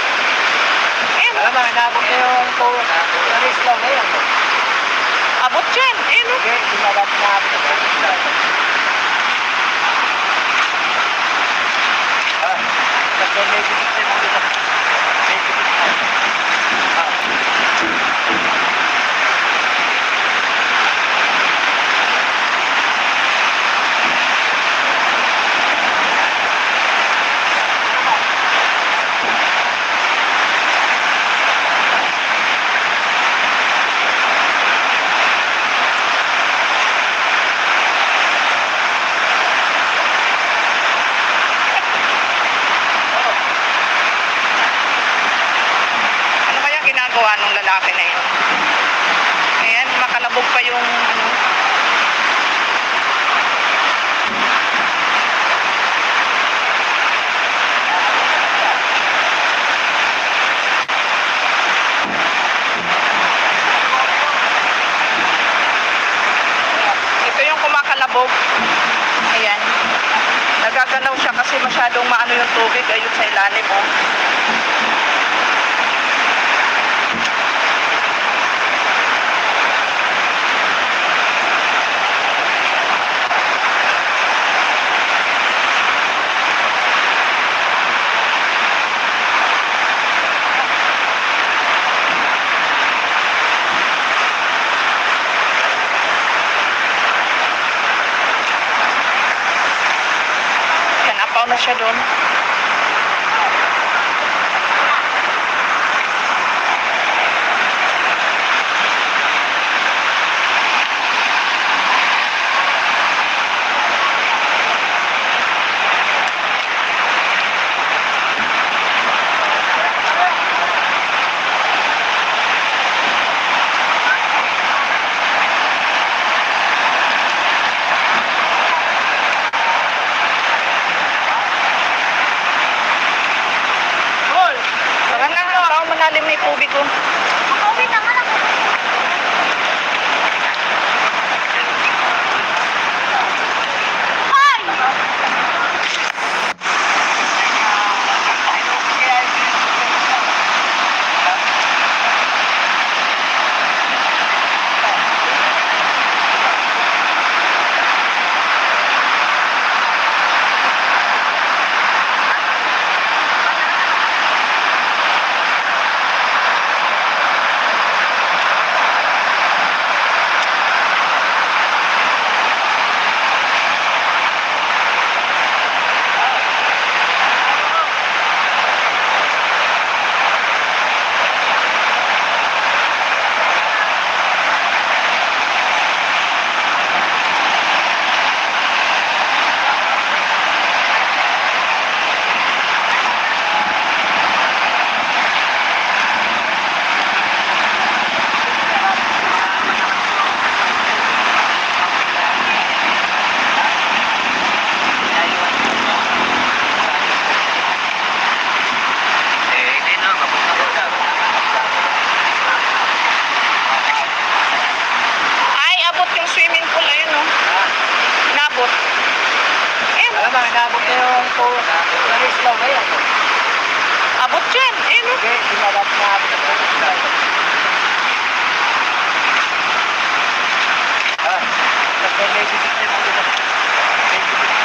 Ayun, Alam mo, nabot ko yung tourist lang ngayon. abot yan. Ayun, oh. Okay, hindi dapat nabot ko. Kasi may bibig na yung dito. May bibig na. Ano kaya ginagawa nung lalaki na yun? Ayan, makalabog pa yung ano. Ito yung kumakalabog. Ayan. Nagagalaw siya kasi masyadong maano yung tubig. Ayun sa ilalim, oh. Yan, apaw na siya doon. Tara na, baka malalim na yung tubig ko. Okay naman ako. Malamang, inabot na yung na-slow na yan. Abot yan. Eh, no? Okay, hindi na dapat maabot na yung may bibig na yung ulo. May bibig na.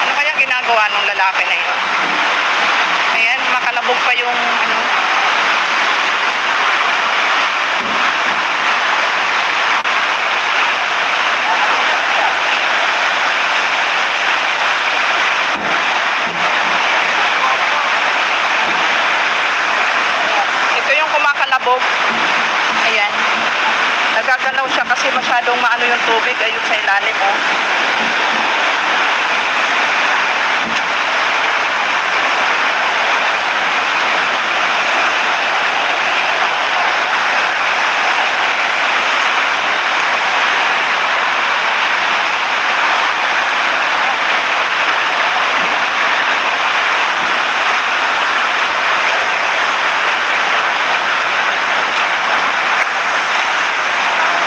Ano kaya ginagawa ng lalaki na yun? Ayan, makalabog pa yung ano. Ito yung kumakalabog. Ayan. Nagagalaw siya kasi masyadong maano yung tubig. Ayun sa ilalim, oh.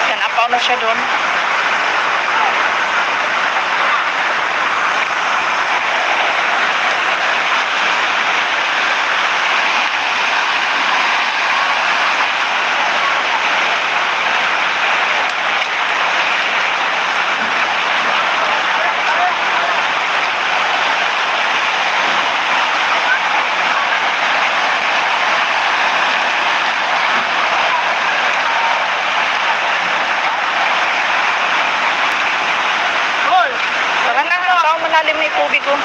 Yan, apaw na siya doon. Baka na, apaw, malalim na yung tubig, oh.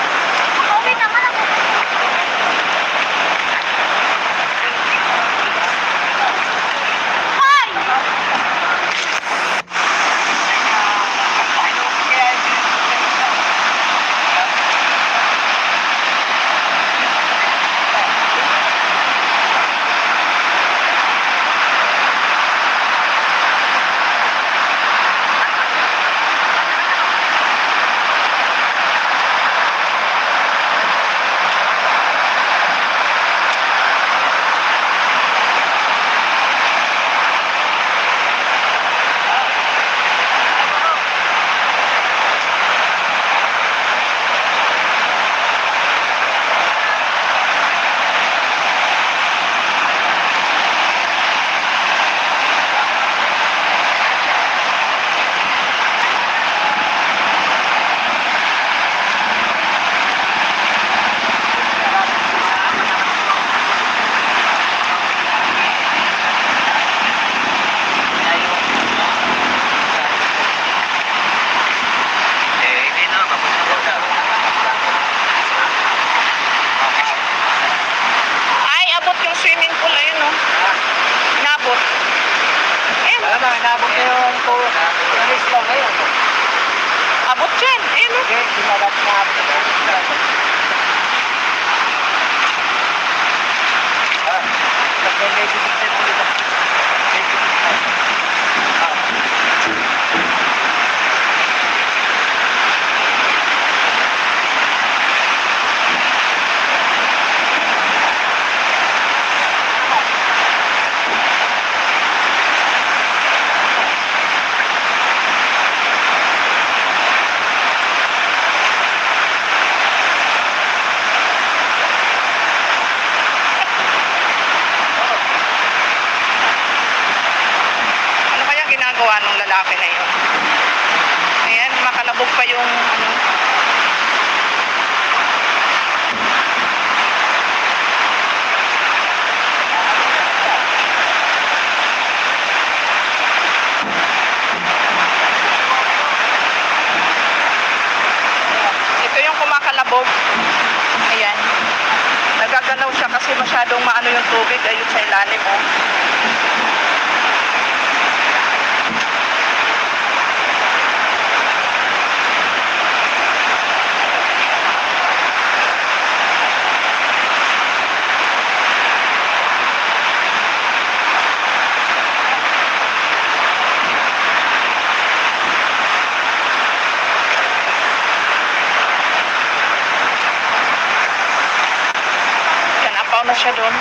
Ay, abot yung swimming pool. Ayun, oh. Inabot. Ayun, Malamang, inabot na yung na-slow na yan. abot yan. Ayun, oh. Okay, hindi na dapat maabot na yung may bibig na yung ulo. May bibig na. Ano kaya ginagawa ng lalaki na yun? Ayan, makalabog pa yung ano. Ito yung kumakalabog. Ayan. Nagagalaw siya kasi masyadong maano yung tubig. Ayun sa ilalim, oh. na siya doon.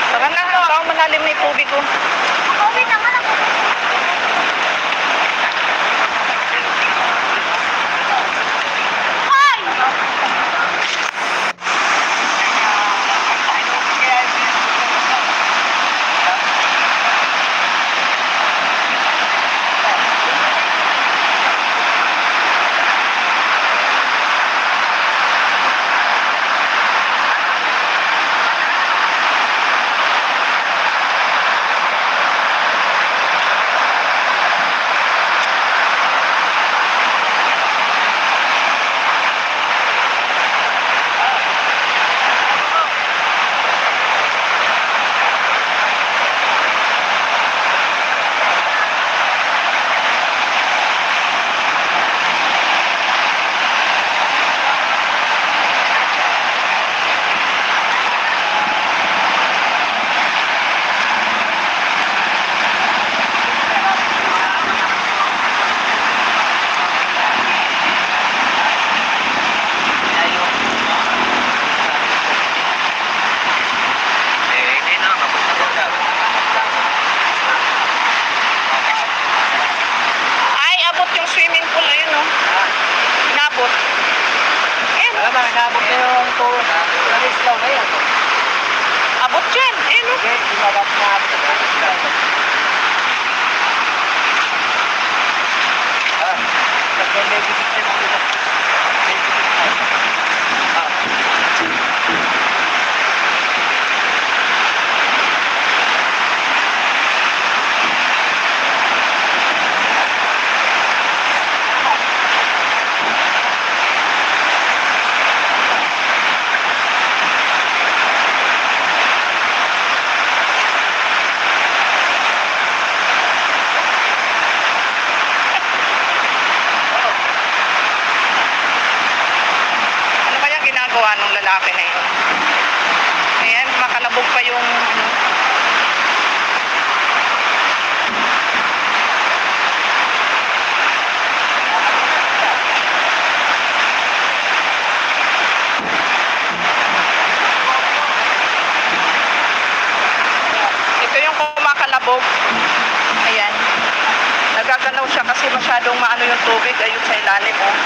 Tara na, baka malalim na yung tubig ko. Ay, abot yung swimming pool. Ayun, no? Inabot. Ayun. Alam mo, nabot na yung tulo na. Nalislaw na yan. Abot dyan. Ayun, no? Okay, lumabas na abot na nalislaw. May bibig na yung ulo. May bibig na. Ano kaya ginagawa ng lalaki na yun? Ayan, makalabog pa yung ano. Ito yung kumakalabog. Ayan. Nagagalaw siya kasi masyadong maano yung tubig. Ayun sa ilalim, oh.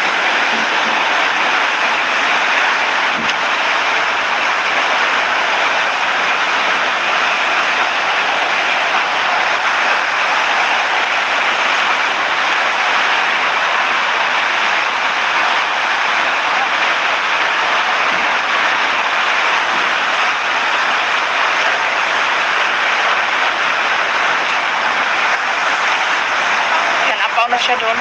Yan, apaw na siya doon.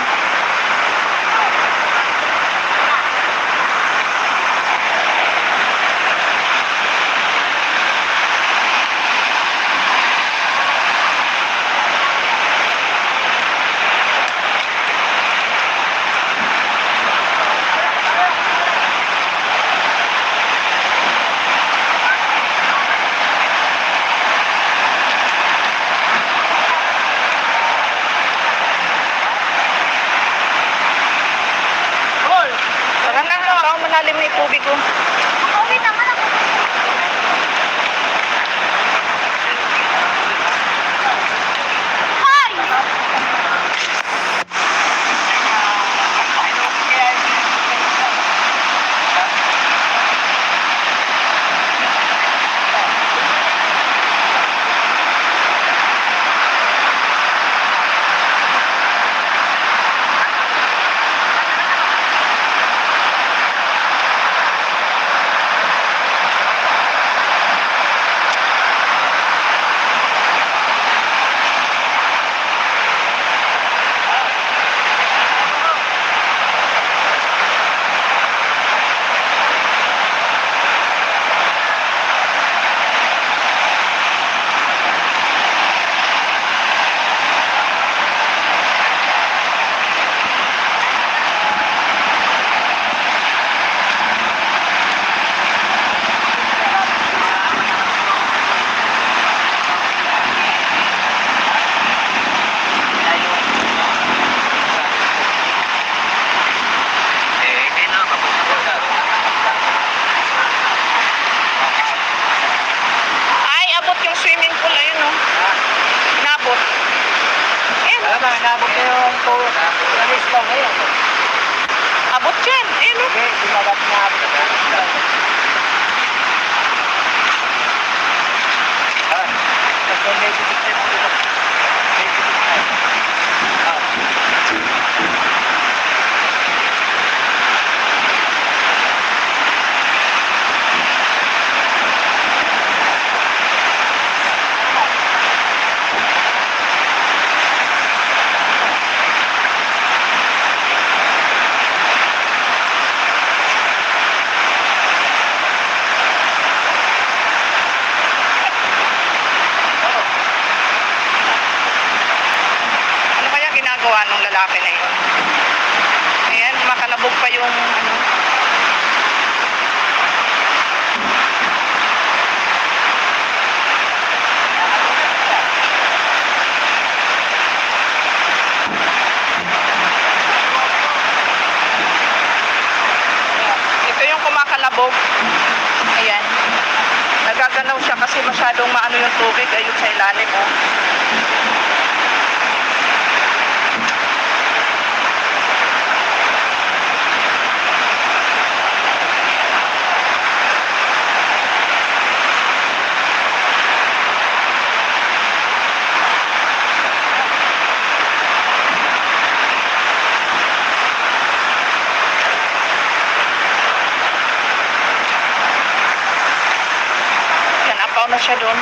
Tara na, baka malalim na yung tubig ko. inabot na yung panis lang ngayon. Abot yan. Ayun o. Okay, dumagat na abot na. Ito may bibig na yung ulo. May bibig na. Ano kaya ginagawa ng lalaki na yun? Ayan, makalabog pa yung ano. Ito yung kumakalabog. Ayan. Nagagalaw siya kasi masyadong maano yung tubig. Ayun sa ilalim oh. Yan, apaw na siya doon.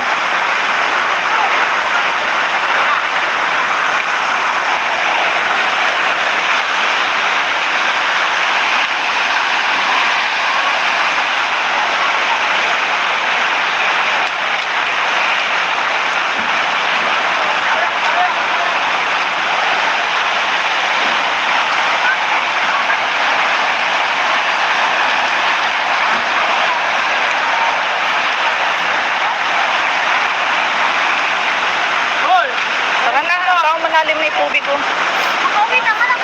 Tara na, tao malalim na yung tubig oh. Makauwi na nga lang.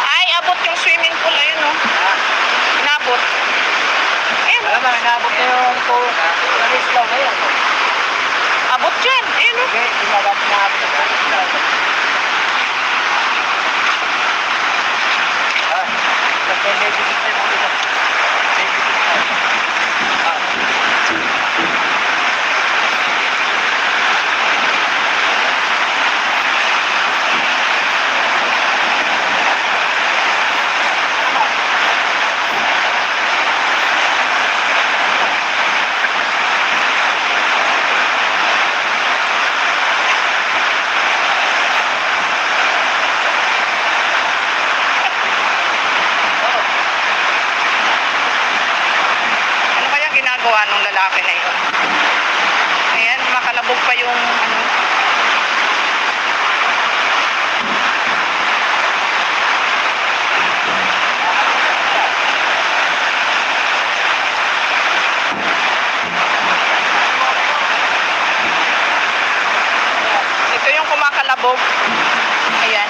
Ay, abot yung swimming pool. Ayun oh. Inabot. Ayun Alam oh. mo, inabot na yung panis lang ngayon. Abot yan. Ayun oh. Okay, dumagat na abot na. Ito may bibig na yung ulo. May bibig na. Ano kaya ginagawa ng lalaki na yun? Ayan, makalabog pa yung ano. Ito yung kumakalabog. Ayan.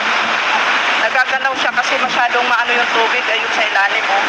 Nagagalaw siya kasi masyadong maano yung tubig. Ayun sa ilalim oh.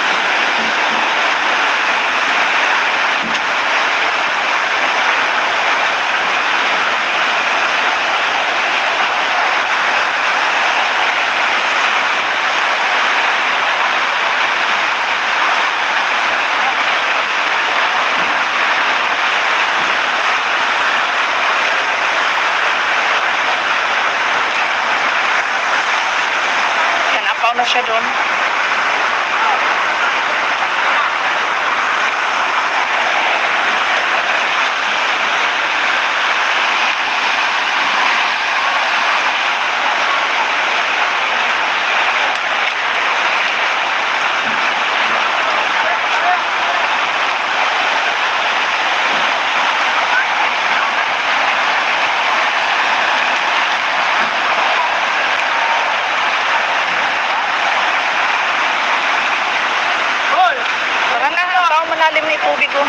siya doon. Tara na, parang malalim na yung tubig oh.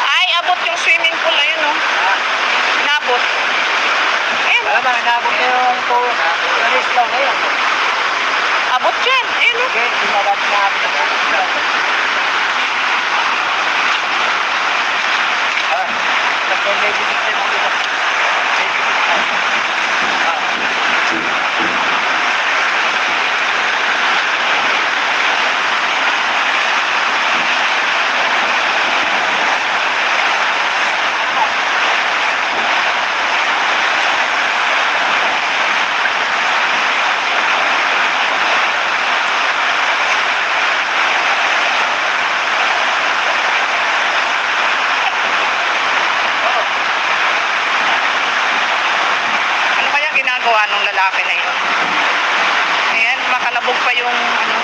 Ay, abot yung swimming pool. Ayun oh. Nabot. Ayun. Alam mo, nabot yung po. Nalis lang ngayon. Abot yan. Ayun oh. Okay, sinabat na abot na ngayon. Kasi may bibig na mo dito. May bibig na. Ano kaya ginagawa ng lalaki na yun? Ayan, makalabog pa yung ano.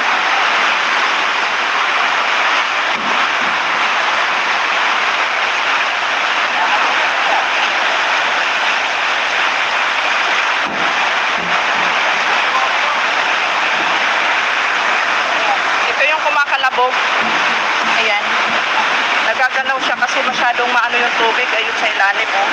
Ito yung kumakalabog. Ayan. Nagagalaw siya kasi masyadong maano yung tubig. Ayun sa ilalim oh.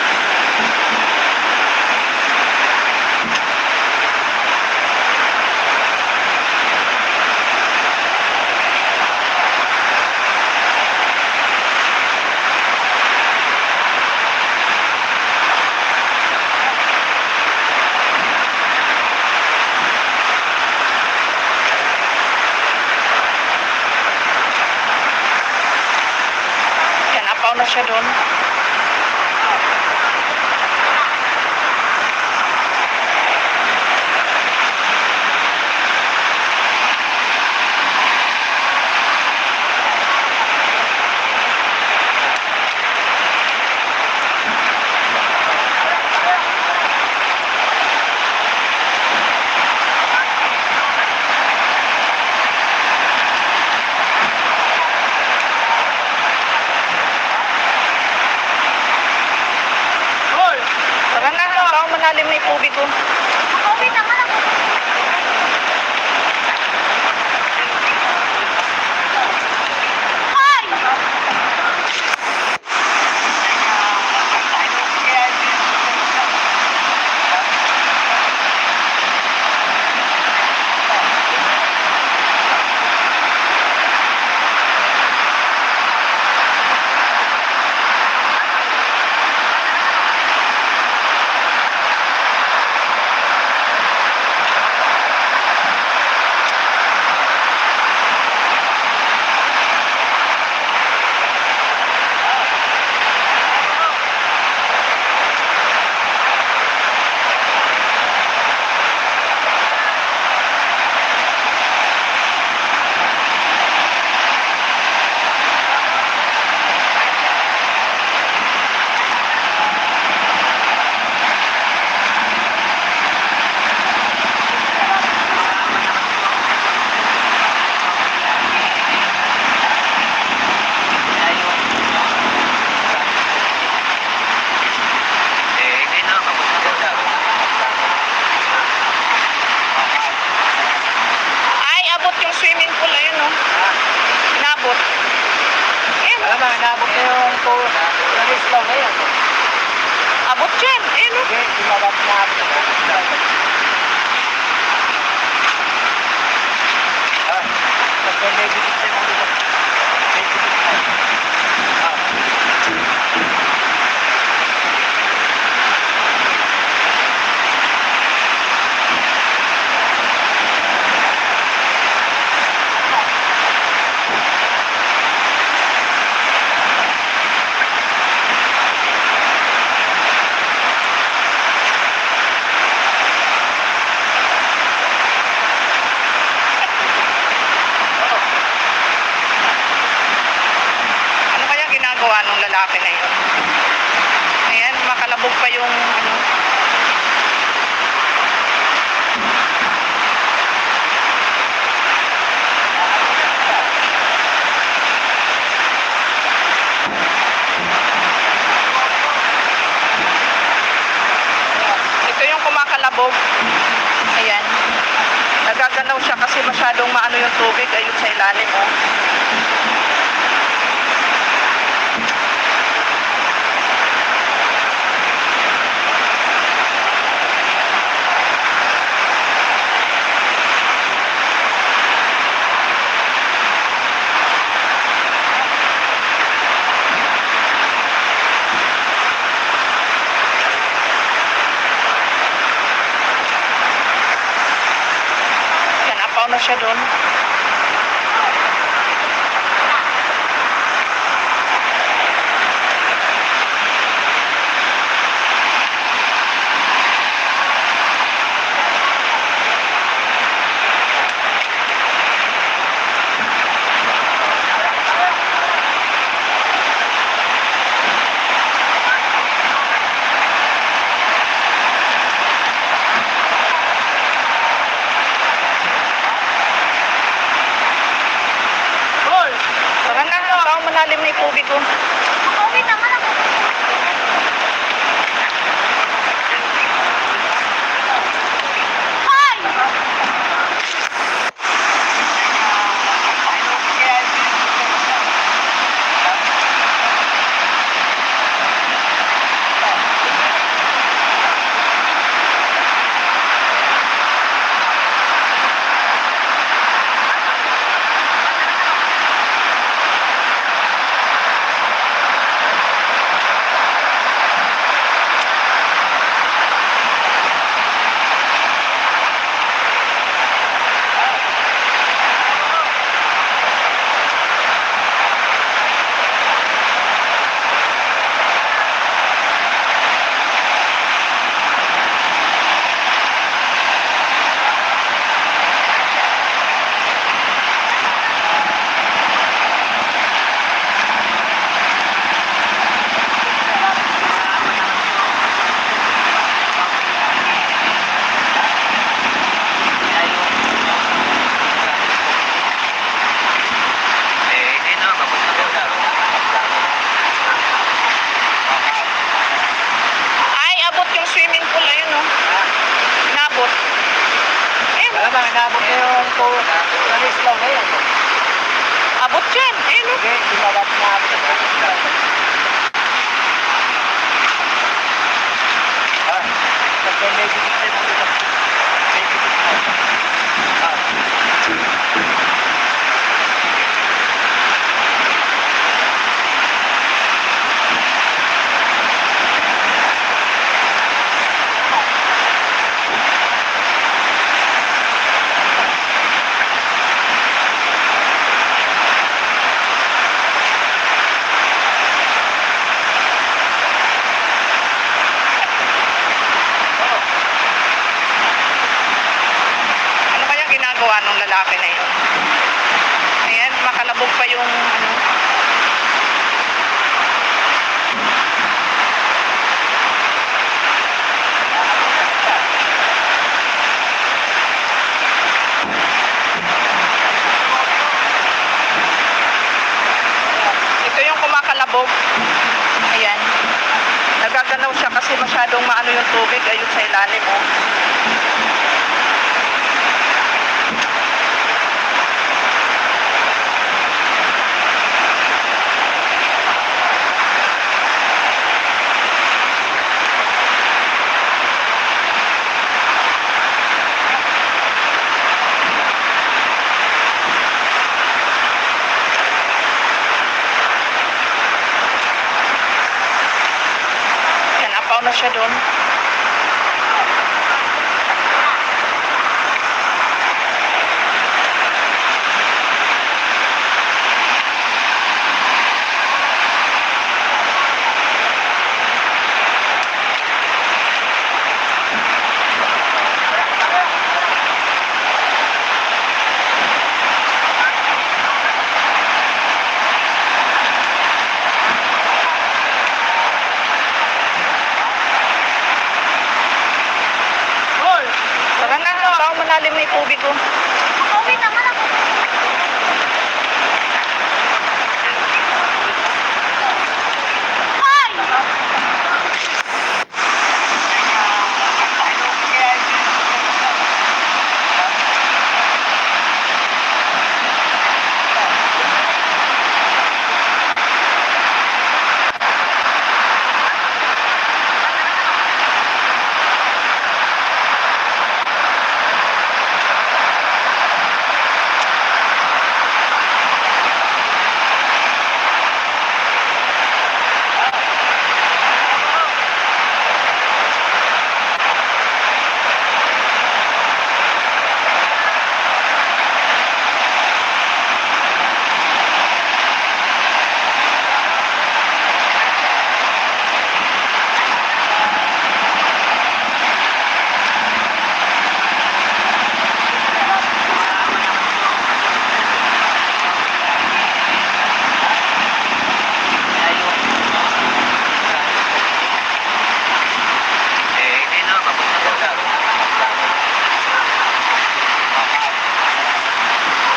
Yan, apaw na siya doon. Tara na, parang malalim na yung tubig oh. Inabot yung swimming pool, ayun oh. Inabot. Ayun. Alam mo, nabot na yung pool. Nag-slow na yan. Abot dyan. Ayun oh. Okay, di ba dapat nabot na yan? May bibig tayo mga dito. May bibig tayo. Ano kaya ginagawa ng lalaki na yun? Ayan, makalabog pa yung ano. Ito yung kumakalabog. Ayan. Nagagalaw siya kasi masyadong maano yung tubig. Ayun sa ilalim oh. Yan, apaw na siya doon. Tara na, apaw, malalim na yung tubig oh. Makauwi naman ako. Ay! Ay, abot yung swimming pool, ayun oh. Inabot. Ayun. Alam mo, nabot na yung pool. Nag-slow na yan. Abot dyan. Ayun oh. Okay, di ba dapat nabot na yan? May bibig tayo mga dito. May bibig tayo. Ano kaya ginagawa ng lalaki na yun? Ayan, makalabog pa yung ano. Ito yung kumakalabog. Ayan. Nagagalaw siya kasi masyadong maano yung tubig. Ayun sa ilalim oh. na siya doon. Tara na, baka malalim na yung tubig ko. Makauwi naman ako. Ay!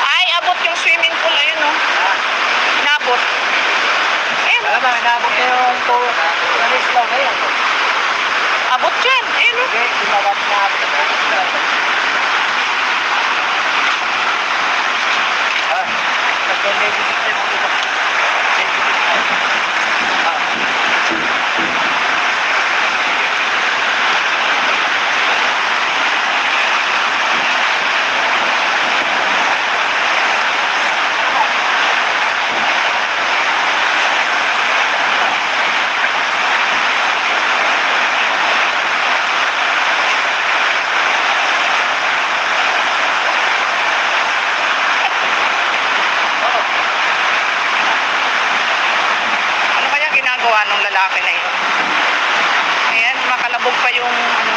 Ay, abot yung swimming pool. Ayun, oh. Nabot. Ayun, oh. Nabot ko yung po. Nalis lang ngayon. Abot dyan. Ayun, oh. Okay, sumabot na abot na. May bibigyan mo dito. May bibigyan mo. Ano kaya ginagawa ng lalaki na yun? Ayan, makalabog pa yung ano.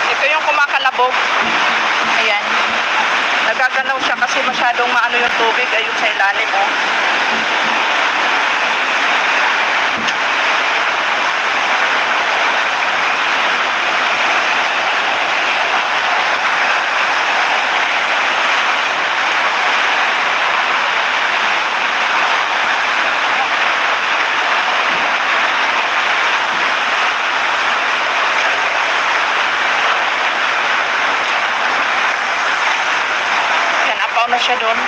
Ito yung kumakalabog. Ayan. Nagagalaw siya kasi masyadong maano yung tubig. Ayun sa ilalim, oh. Yan, apaw na siya doon.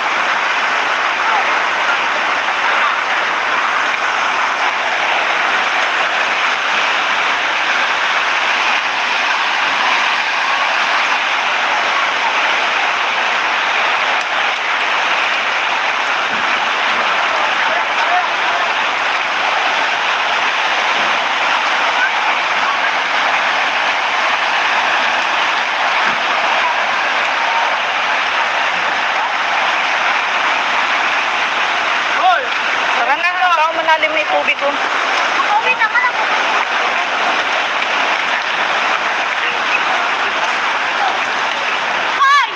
Tara na, baka malalim na yung tubig ko. Makauwi naman ako. Ay!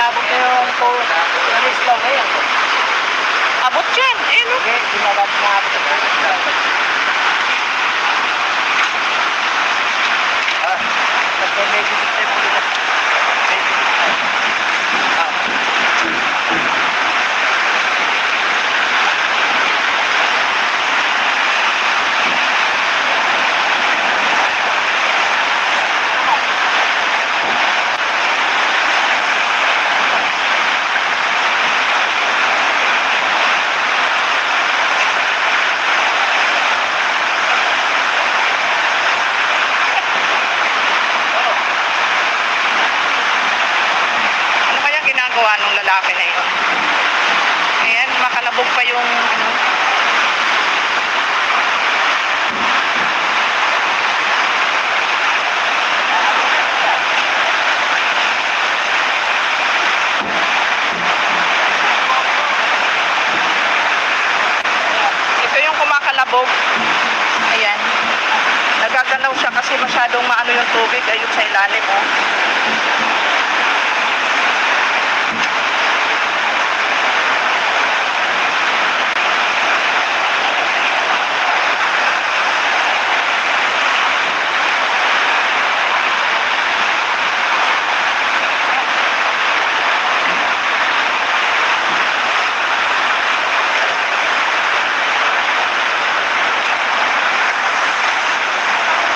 inabot na yung tourist lang ngayon. Abot yan. Eh, no? Okay, hindi na dapat maabot ang tourist lang. Kasi may bibig tayo mo dito. May bibig tayo. Ano kaya ginagawa nung lalaki na yun? Ayan, makalabog pa yung ano. Ito yung kumakalabog. Ayan. Nagagalaw siya kasi masyadong maano yung tubig. Ayun sa ilalim, oh.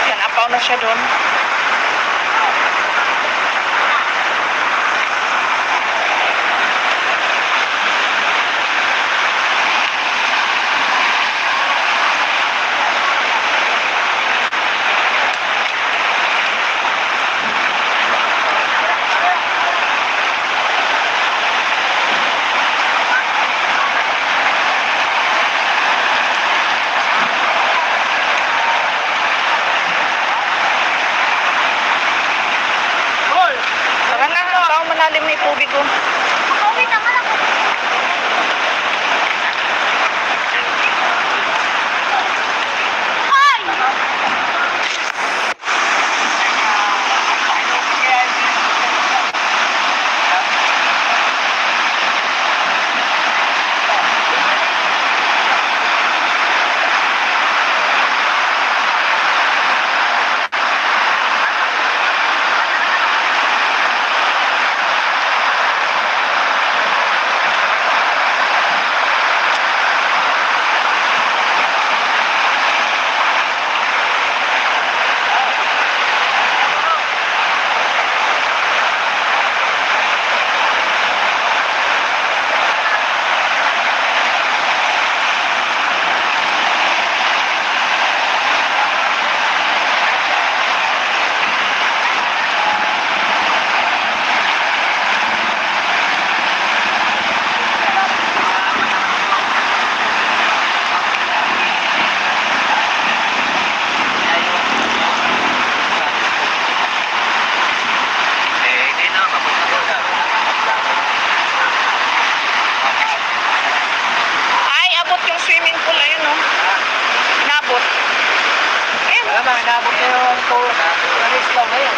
Yan, apaw na siya doon. Tara na, apaw, malalim na yung tubig, oh. Ay, abot yung swimming pool, ayun, oh. Nabot. Ayun, Wala ba, inabot na yung tourist lang ngayon.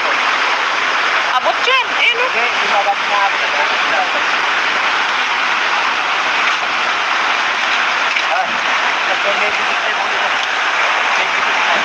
abot yan. Ayun, oh. Okay, hindi na dapat maabot ang tourist lang. Kasi may bibig tayo mo dito. May bibig tayo.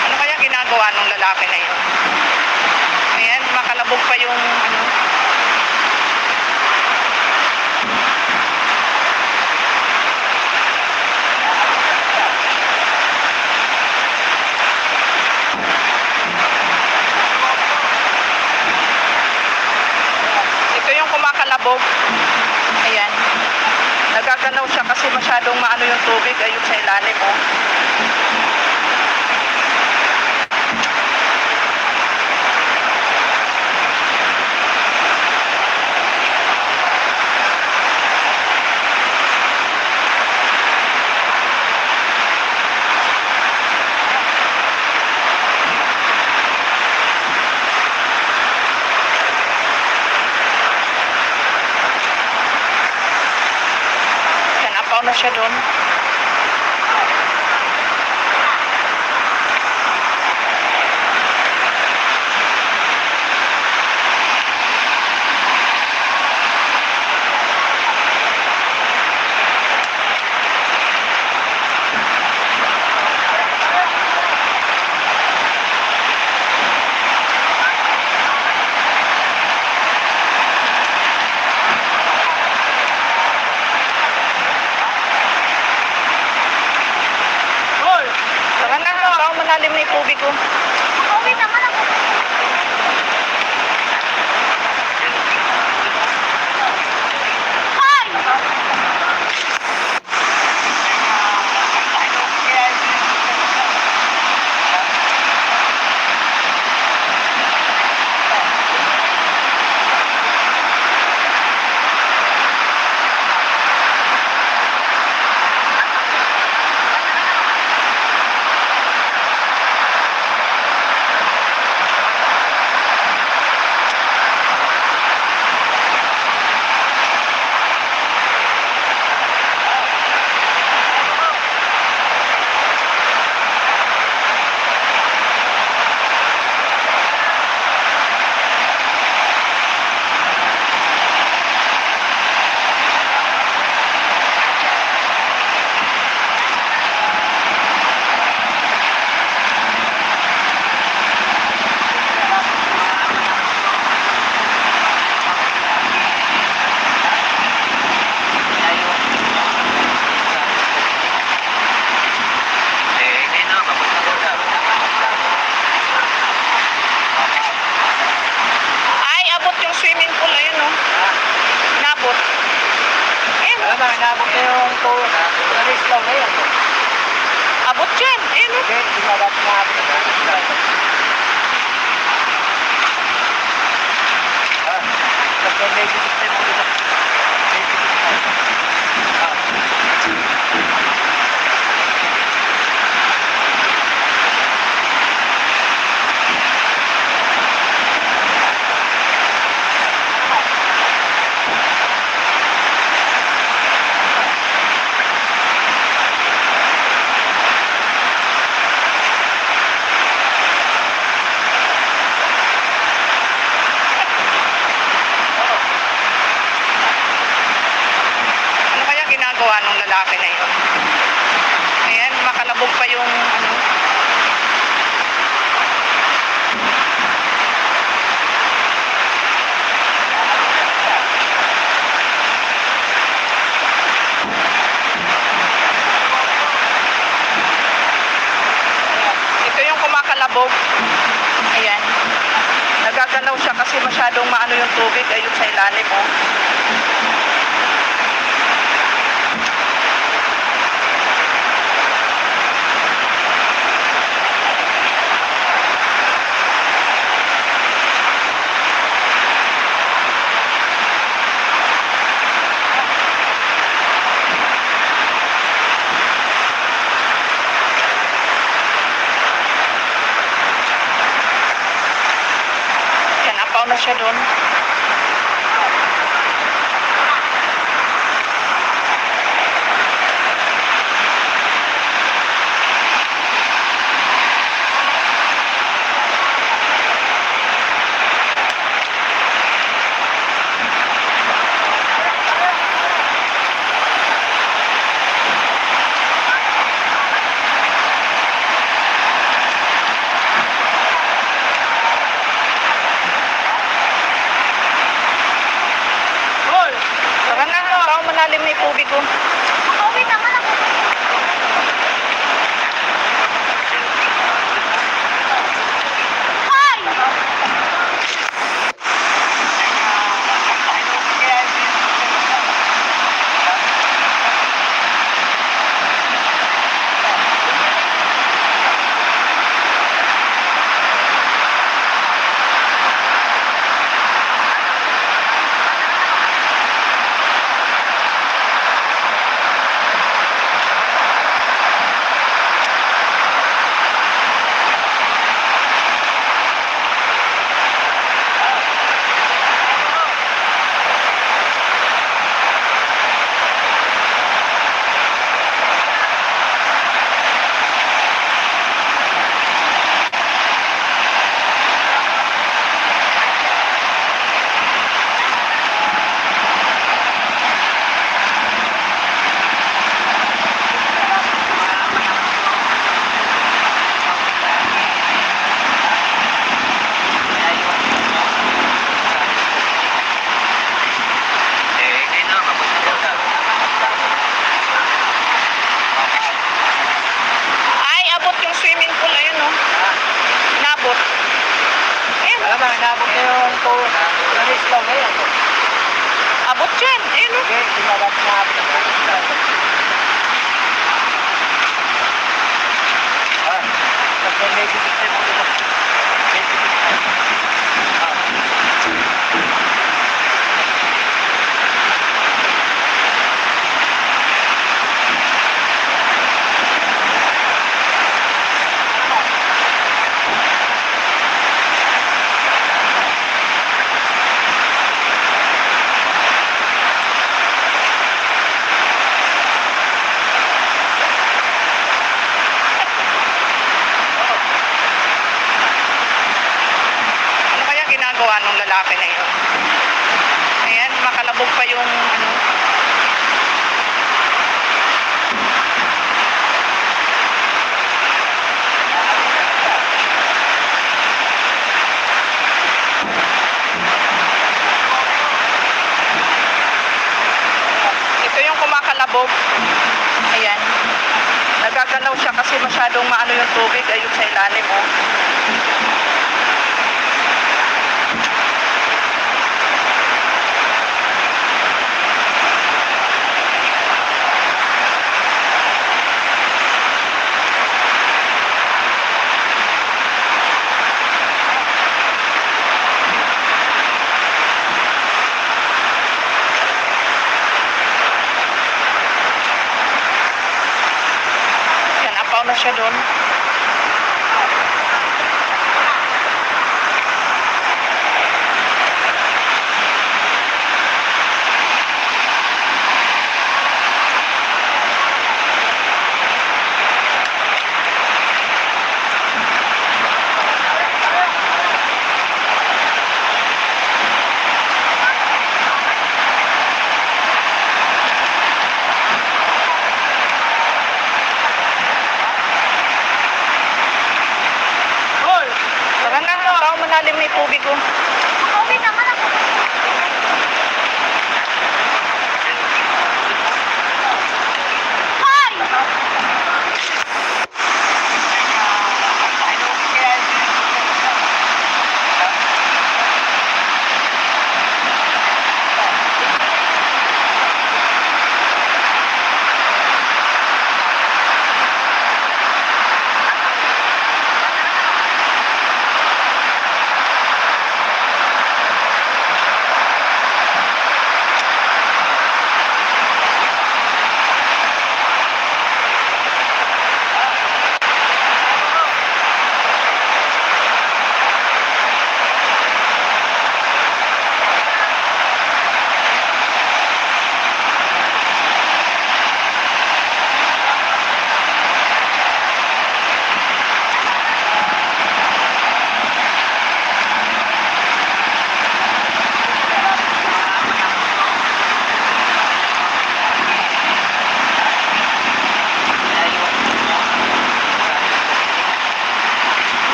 Ano kaya ginagawa nung lalaki na yun? Ayan, makalabog pa yung ano. Ito yung kumakalabog. Ayan. Nagagalaw siya kasi masyadong maano yung tubig. Ayun sa ilalim, oh. na siya doon. Tara na, baka malalim na yung tubig ko. Uwi naman ako. Ay! Ay, abot yung swimming pool. Ayun, no? Nabot. Ayun, no? Nabot na yung to. Naris lang na yan. Abot yan. Ayun, no? Okay, sinabat na ako. Kasi may bibig na mo dito. May bibig na. Ano kaya ginagawa ng lalaki na yun? Ayan, makalabog pa yung ano. Ito yung kumakalabog. Ayan. Nagagalaw siya kasi masyadong maano yung tubig. Ayun sa ilalim, oh. Yan, apaw na siya doon. Tara na, baka malalim na yung tubig ko. Uwi naman ako. Ay! ayun oh. Ha? Inabot. Ayun. Alam mo, inabot na yung to. Nalis lang ngayon. Abot yan. Ayun oh. Okay, di ba ba't naabot ang nalis lang? Ah, kasi may bibig na mo dito. May bibig na. Ah. Ano kaya ginagawa ng lalaki na yun? Ayan, makalabog pa yung ano. Ito yung kumakalabog. Ayan. Nagagalaw siya kasi masyadong maano yung tubig. Ayun sa ilalim oh. Yan, apaw na siya doon. Hoy! Tara na, apaw, malalim na yung tubig oh.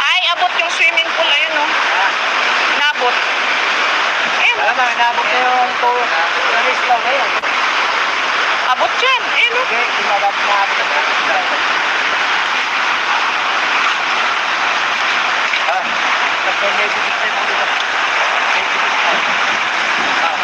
Ay, abot yung swimming pool. Ayun oh. Inabot. Ayun. Alam mo, inabot na yung to. Nalis lang ngayon. Abot yan. Ayun oh. Okay, di ba ba't naabot ang nalis lang? Ah, kasi may bibig na mo dito. May bibig na. Ah.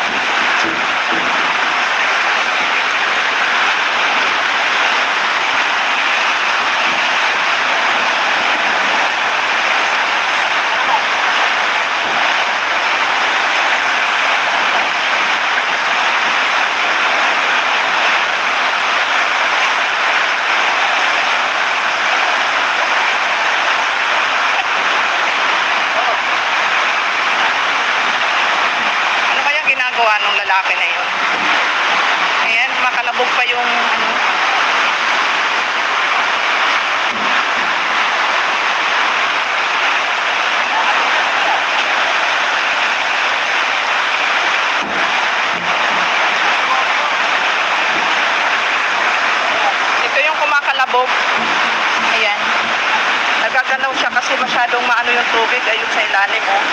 Ano kaya ginagawa ng lalaki na yun? Ayan, makalabog pa yung ano. Ito yung kumakalabog. Ayan. Nagagalaw siya kasi masyadong maano yung tubig. Ayun sa ilalim oh.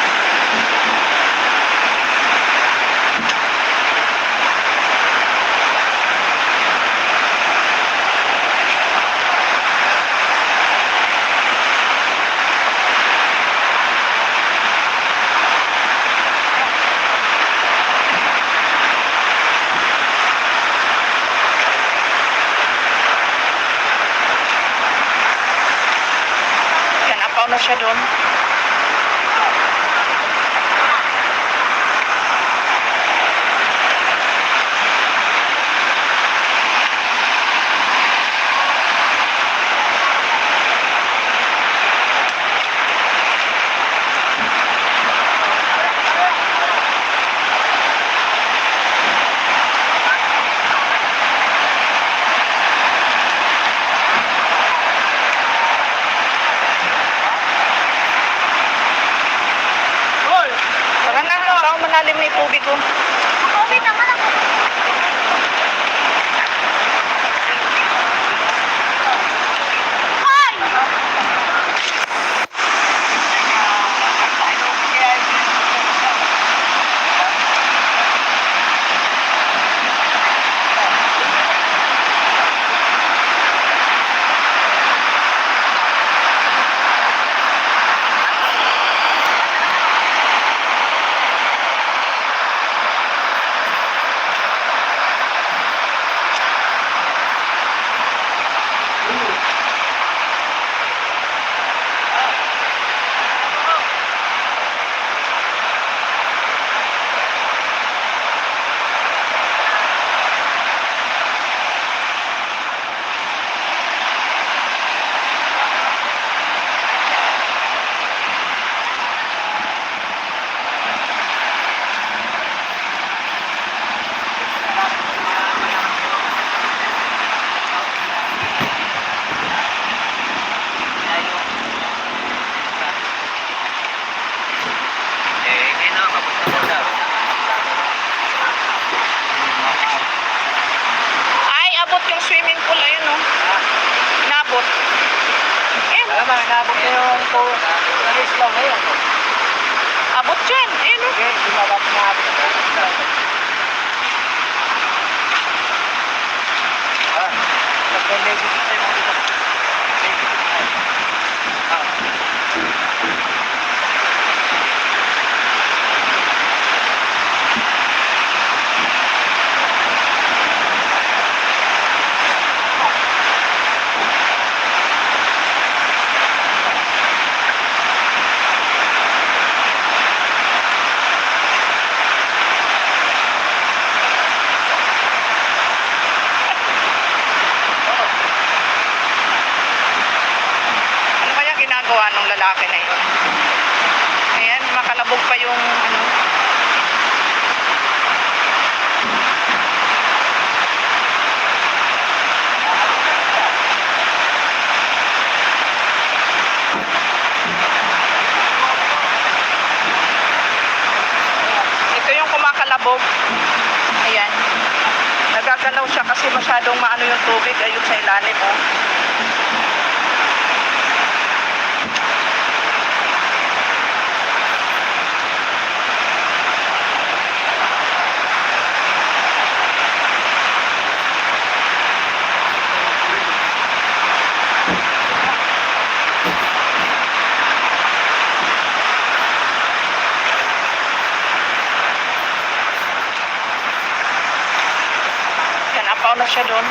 Nag-apaw na siya doon. Tara na, baka malalim na yung tubig ko. Tubig naman ako. Ay, abot yung swimming pool. Ayun, no? Nabot. Ayun. Alam mo, nabot na yung nalis lang ngayon. Abot dyan. Ayun, no? Okay, di ba nabot na may bigit tayo mga dito. May bigit tayo. Ano kaya ginagawa ng lalaki na yun? Ayan, makalabog pa yung ano. Ito yung kumakalabog. Ayan. Nagagalaw siya kasi masyadong maano yung tubig. Ayun sa ilalim, oh. Yan, apaw na siya doon.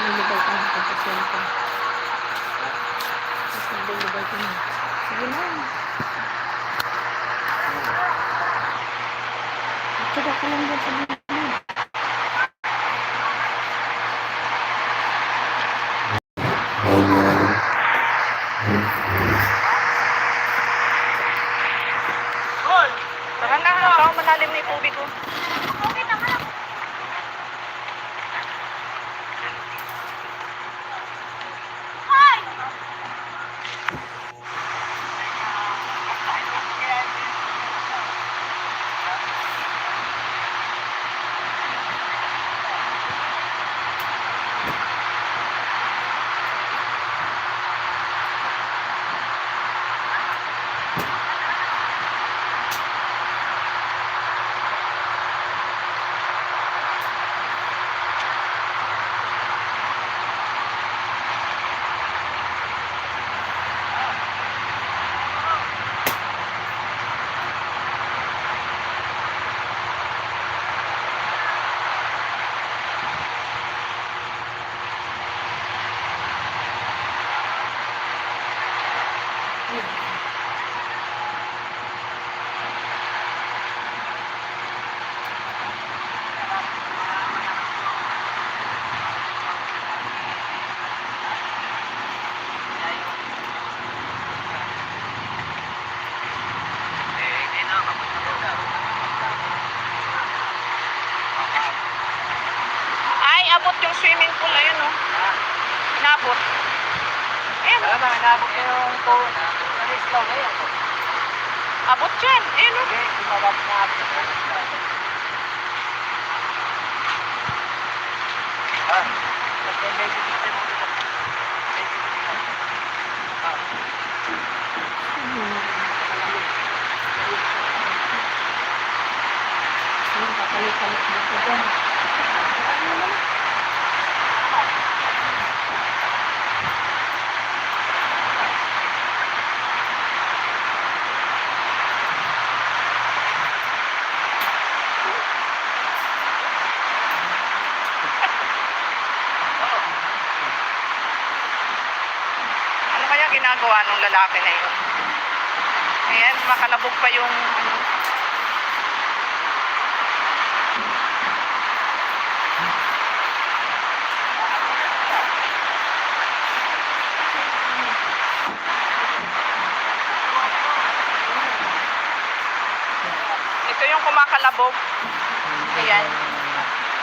Nilibay ka ng pagkasenta. Nilibay ka na. Sige na. Tsaga ka lang dyan sa mga. Tara na, baka malalim na yung tubig ko. Tubig naman ako. abot yung swimming pool. Ayun, oh. Inabot. Ayun, oh. Tama, nabot na yung phone. Alis lang na yan. Abot dyan. Ayun, oh. Hindi, sumabak na abot. Ah, kasi may bibigyan mo dito. May bibigyan mo. Ah. Ano kaya ginagawa ng lalaki na yun? Ayan, makalabog pa yung ano. Ito yung kumakalabog. Ayan.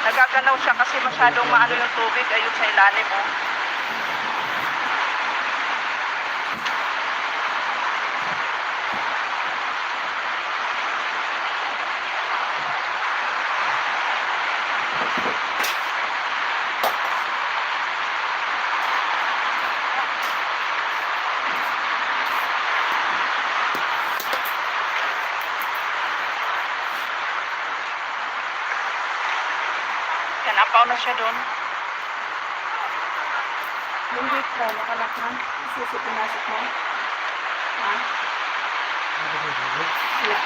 Nagagalaw siya kasi masyadong maano yung tubig. Ayun sa ilalim, oh. Yan, apaw na siya doon. Hindi ka, nakalak na. Susi, pinasok mo. Ha? Wala.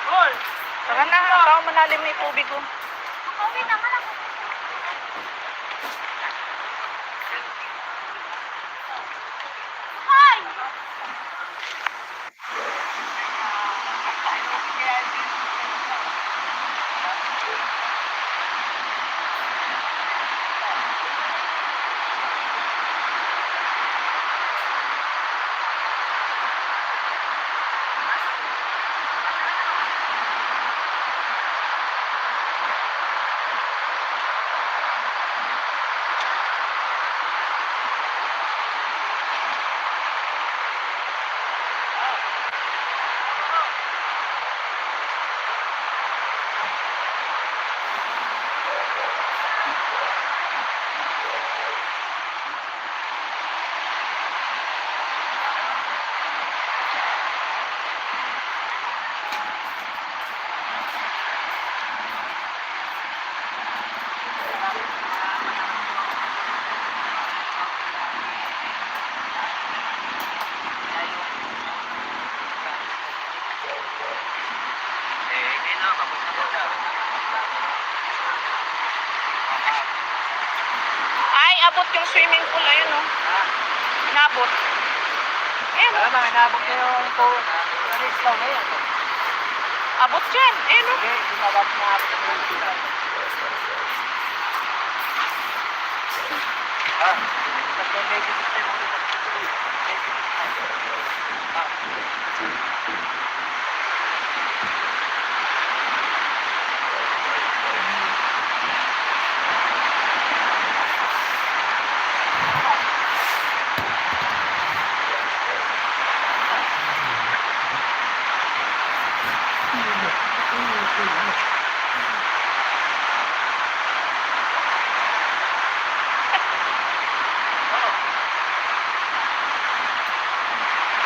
Hoy! Tara na, apaw, malalim na yung tubig, oh. Hindi na, mabuti mo na. Ay, abot yung swimming pool. Ayun, oh. Inabot. Ayun, oh. Tama, nabot na yung phone. Alis lang na yan. Abot dyan. Ayun, oh. Hindi, sumabak na abot. Ah, kasi may bibigyan mo dito. May bibigyan mo. Ah.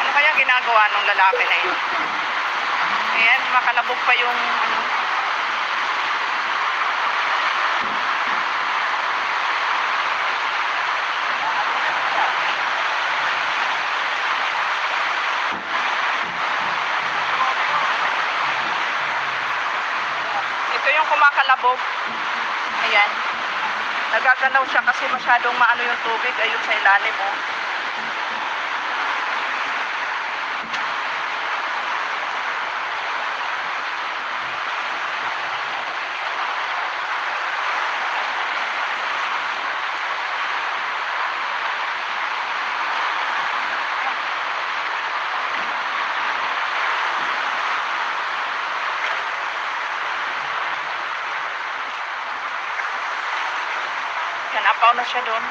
Ano kaya ginagawa ng lalaki na yun? Ayan, makalabog pa yung ano. Ito yung kumakalabog. Ayan. Nagagalaw siya kasi masyadong maano yung tubig. Ayun sa ilalim, oh. Naapaw na siya doon.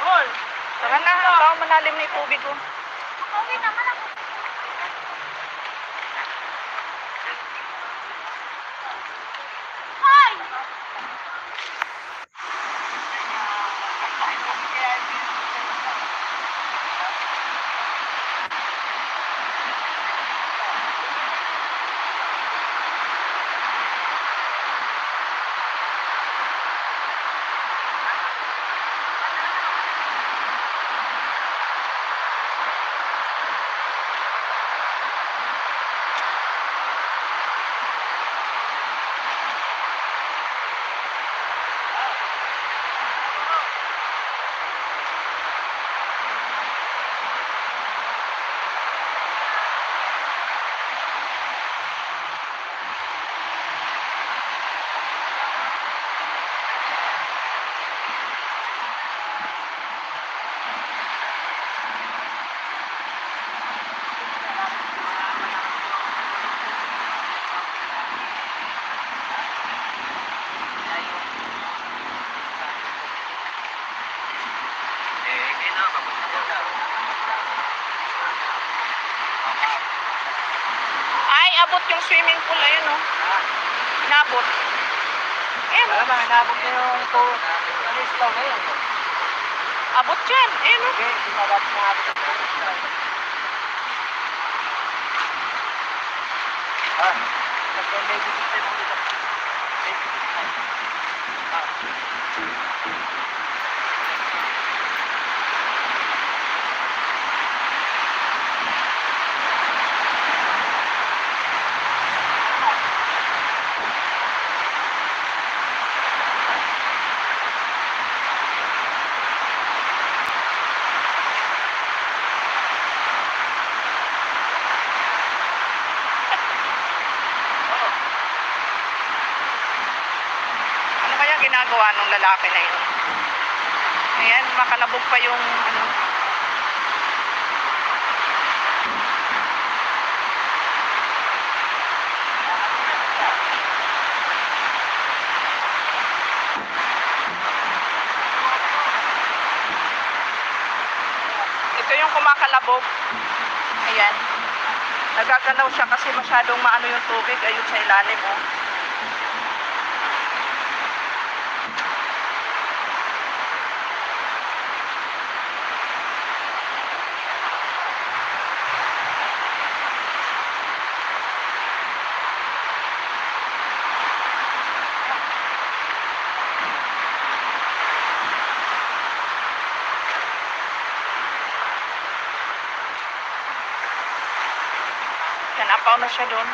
Hoy! Tara na, baka malalim na yung tubig ko. Okay naman ako. Hoy! Ay, abot yung swimming pool. Ayun, oh. Nabot. Ayun, Wala oh. ba, nabot na yung to. Ano yung slow na yun? Abot yan. Ayun, oh. Okay, hindi na dapat nabot yung slow. Ah, medyo dito mo dito. Medyo dito. Ano kaya ginagawa nung lalaki na yun? Ayan, makalabog pa yung ano. Ito yung kumakalabog. Ayan. Nagagalaw siya kasi masyadong maano yung tubig. Ayun sa ilalim, oh. Naapaw na siya doon.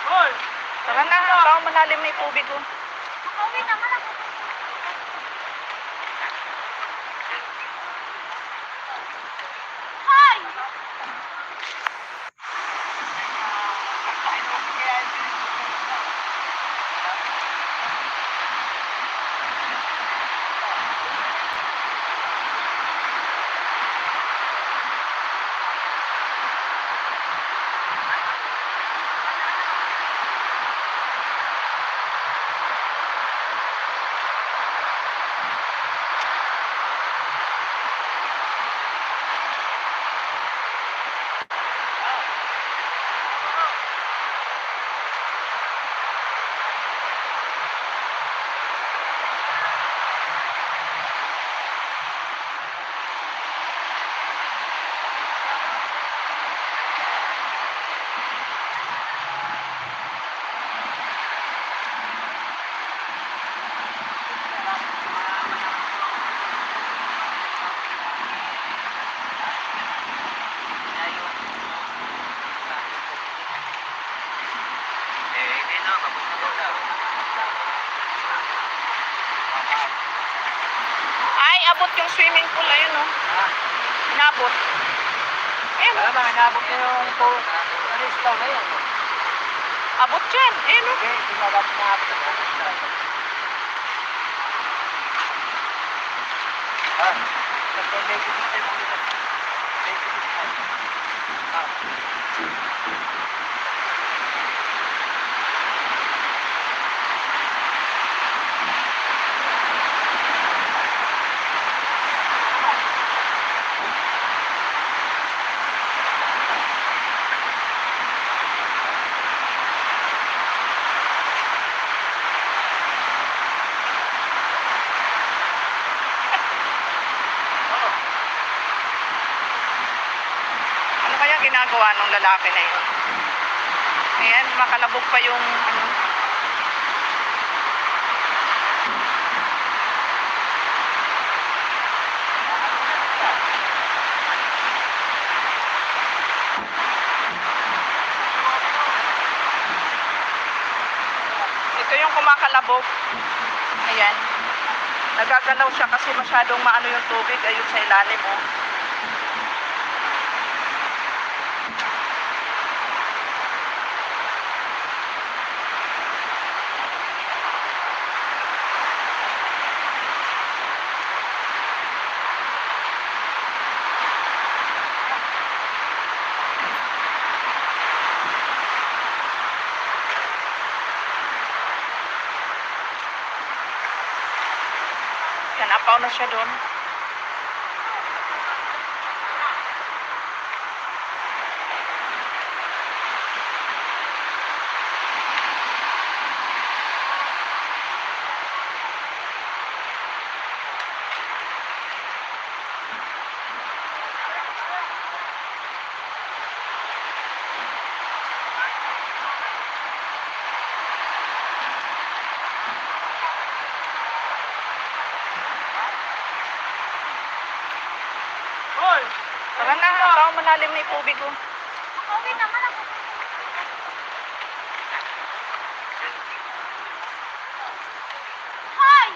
Hoy! Tara na, baka malalim na yung tubig ko. Okay naman ako. Hoy! Inabot. Ayun. Wala bang inabot na yung polistaw na yan? Abot yan. Ayun o. Okay, hindi na dapat naabot ang polistaw. Ah, medyo dito mo dito. Medyo dito. Ah. Ano kaya ginagawa ng lalaki na yun? Ayan, makalabog pa yung ano. Ito yung kumakalabog. Ayan. Nagagalaw siya kasi masyadong maano yung tubig. Ayun sa ilalim mo. Yan, apaw na siya doon. Hoy! Tara na, apaw, malalim na yung tubig oh. Okay naman ako. Hoy!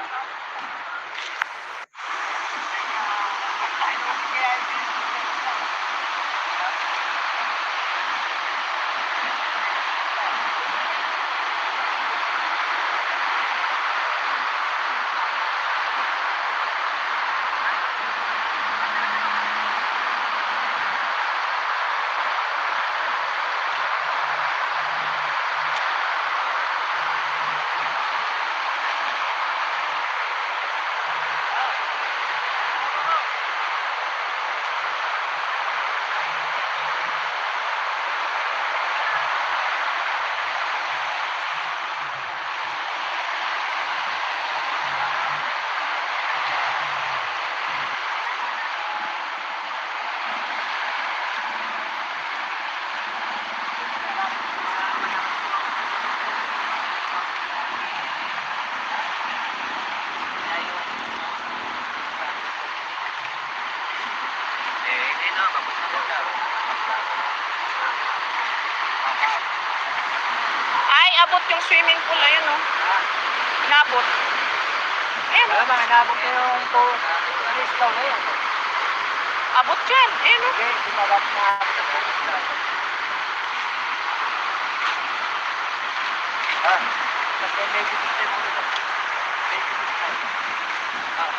Ay, abot yung swimming pool. Ayun oh. Inabot. Ayun Wala oh. bang inabot na yung polistaw na yan? Abot yan. Ayun oh. Okay, hindi na dapat naabot ang polistaw. Ah, medyo dito mo dito. Medyo dito. Ah.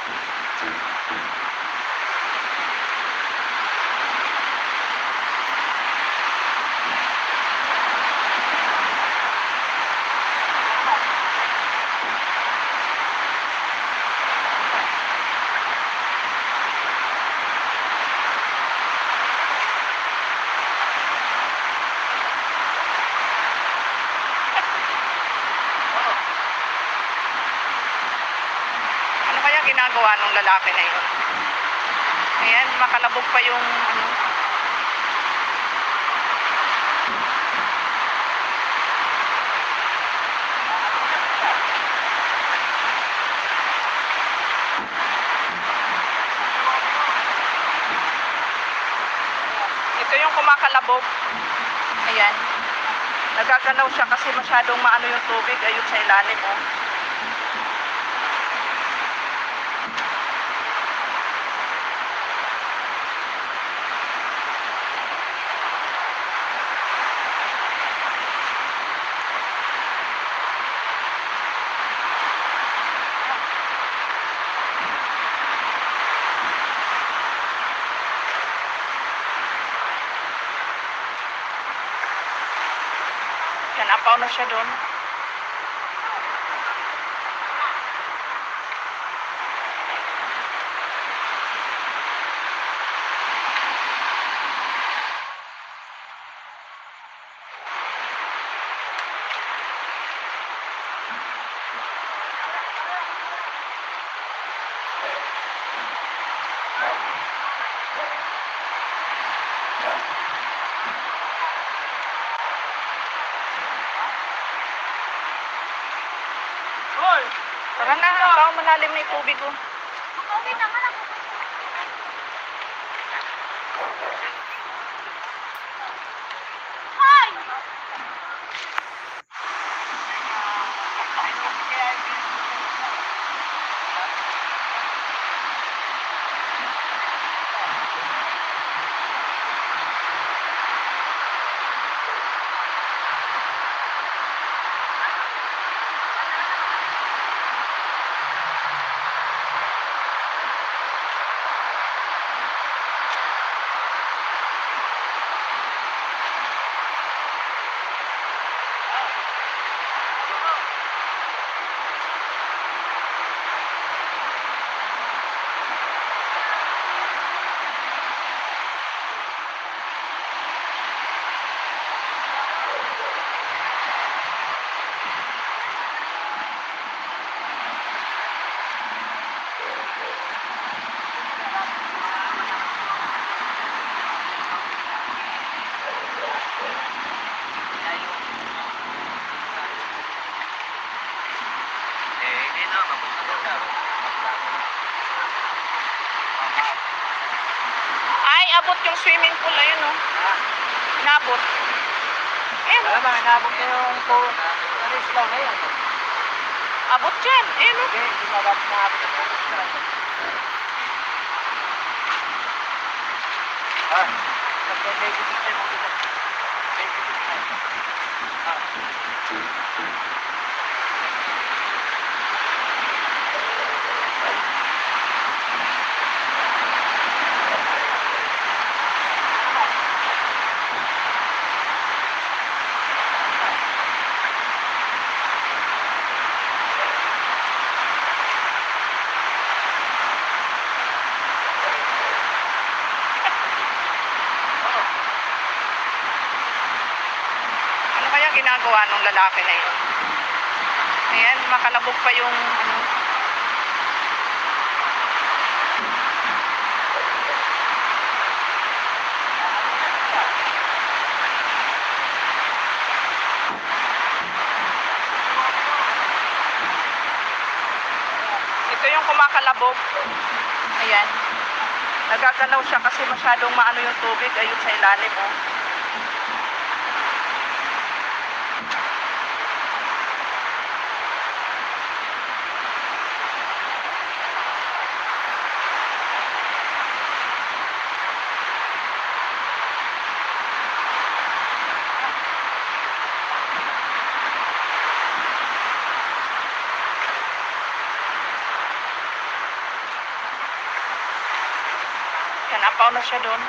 Ano kaya ginagawa ng lalaki na yun? Ayan, makalabog pa yung ano. Ito yung kumakalabog. Ayan. Nagagalaw siya kasi masyadong maano yung tubig. Ayun sa ilalim mo. Napaw na siya doon. Hoy! Tara na, napaw, malalim na yung tubig oh. Ay, abot yung swimming pool. Ayun oh. Inabot. Ayun oh. Alam mo, nabot na yung alis lang na yan. Abot yan. Ayun oh. Hindi, hindi nabot na abot. Ah, may bibig tayo mo dito. May bibig tayo. Ano kaya ginagawa ng lalaki na yun? Ayan, makalabog pa yung ano. Ito yung kumakalabog. Ayan. Nagagalaw siya kasi masyadong maano yung tubig. Ayun sa ilalim oh. Yan, napaw na siya doon.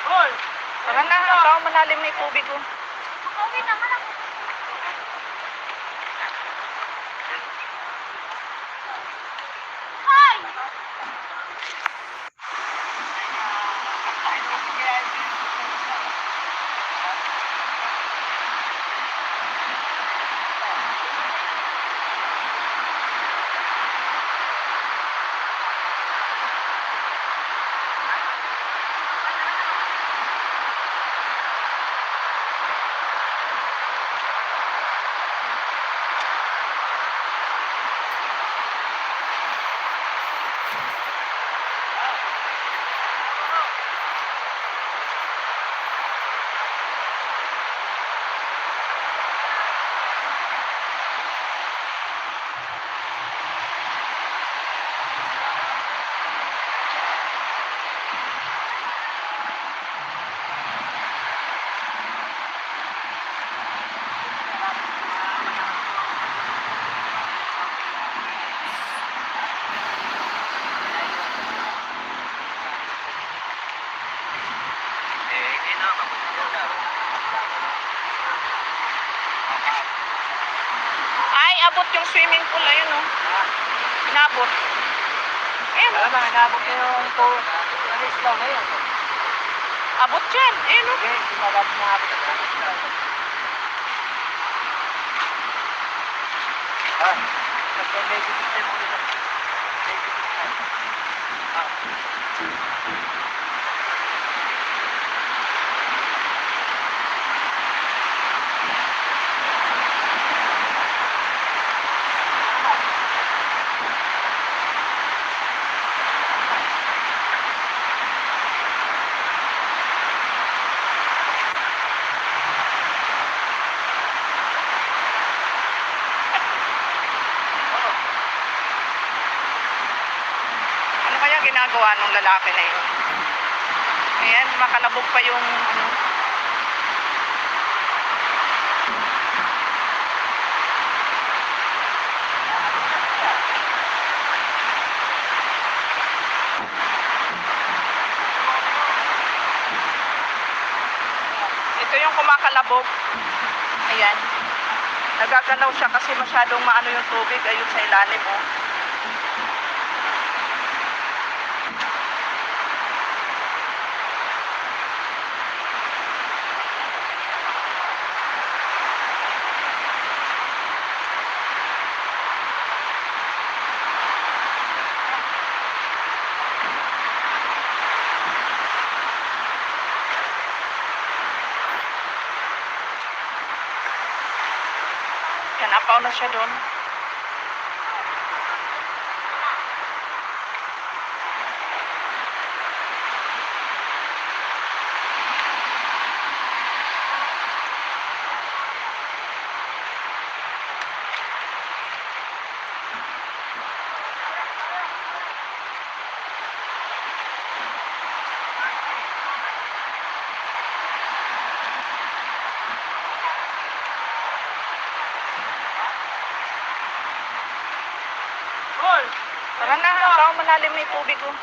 Hoy! Tara na, napaw, malalim na yung tubig oh. yung swimming pool, ayun oh. Inabot. Ayun Alam oh. mo, nabot na yung po. Alis lang na yun. Abot yan. Ayun oh. Okay, sumabot na abot. Ah, medyo dito mo dito. Medyo dito. Ah. Ano kaya ginagawa nung lalaki na yun? Ayan, makalabog pa yung ano. Ito yung kumakalabog. Ayan. Nagagalaw siya kasi masyadong maano yung tubig. Ayun sa ilalim oh. Yan, napaw na siya doon. Hoy! Tara na, tao malalim na yung tubig oh.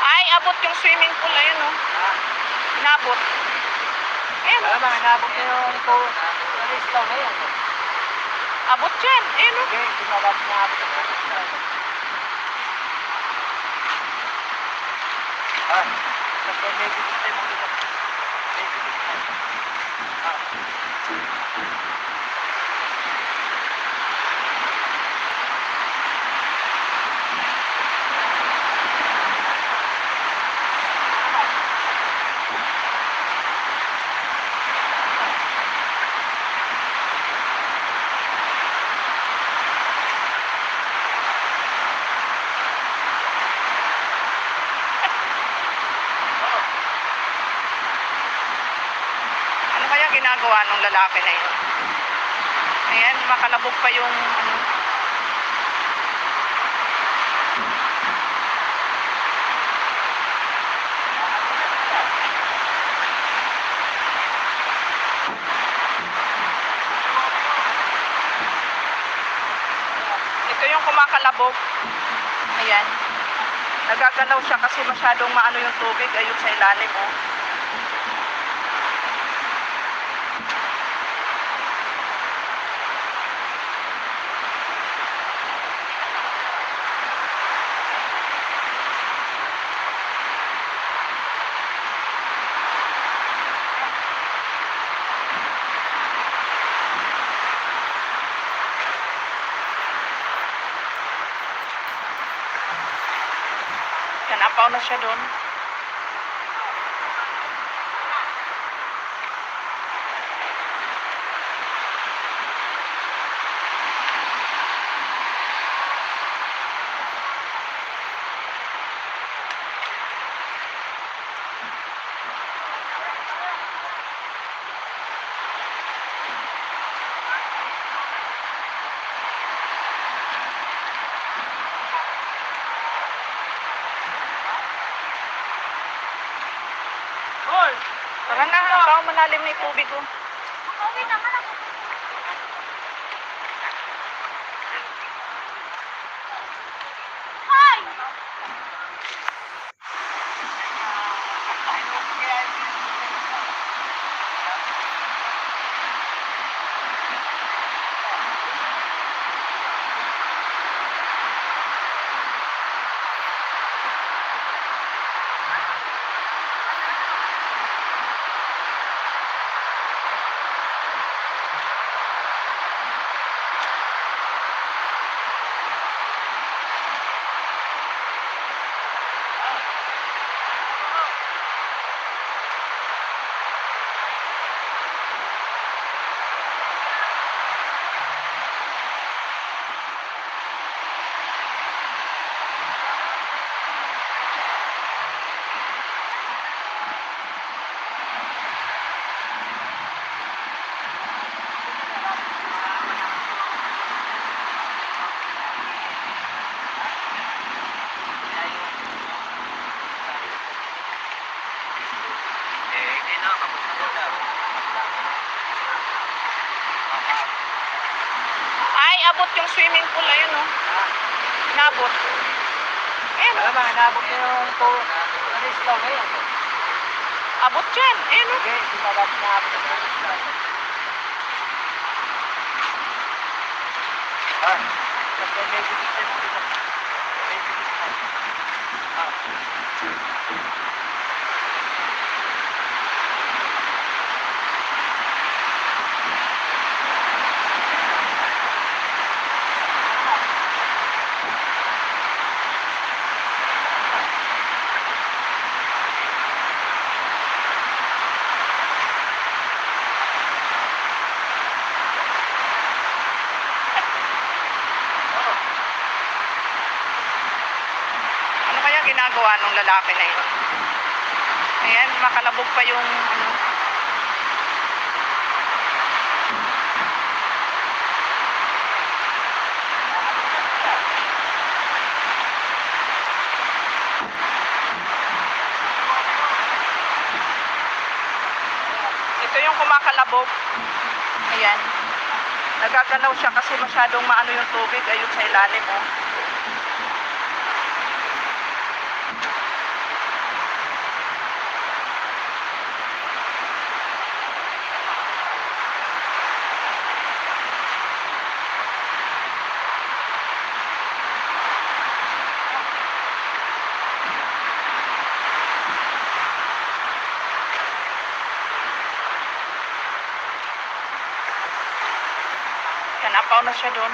Ay, abot yung swimming pool. Ayun oh. Inabot. Ayun Alam oh. mo, nabot na yung po. Alis lang na yun. Abot yan. Ayun oh. Okay, sumabot na abot. Ah, medyo dito mo dito. Medyo dito. Ah. Ano kaya ginagawa nung lalaki na yun? Ayan, makalabog pa yung ano. Ito yung kumakalabog. Ayan. Nagagalaw siya kasi masyadong maano yung tubig. Ayun sa ilalim oh. Napaw na siya doon. Hoy! Tara na, baka malalim na yung tubig ko. Ay, abot yung swimming pool. Ayun, oh. Nabot. Ayun, oh. Alam mo, nabot na yung to. Ano yung slow ngayon? Abot yan. Ayun, oh. Okay, hindi na dapat nabot. Ah, kasi may bibigyan mo dito. May bibigyan. Ano kaya ginagawa nung lalaki na yun? Ayan, makalabog pa yung ano. Ito yung kumakalabog. Ayan. Nagagalaw siya kasi masyadong maano yung tubig. Ayun sa ilalim, oh. Yan, napaw na siya doon.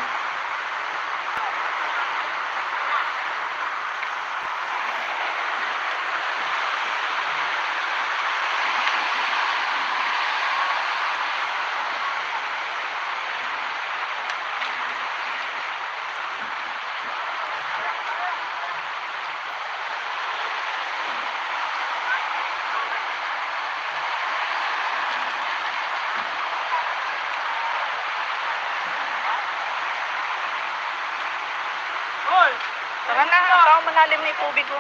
Hoy! Tara na, baka malalim na yung tubig ko.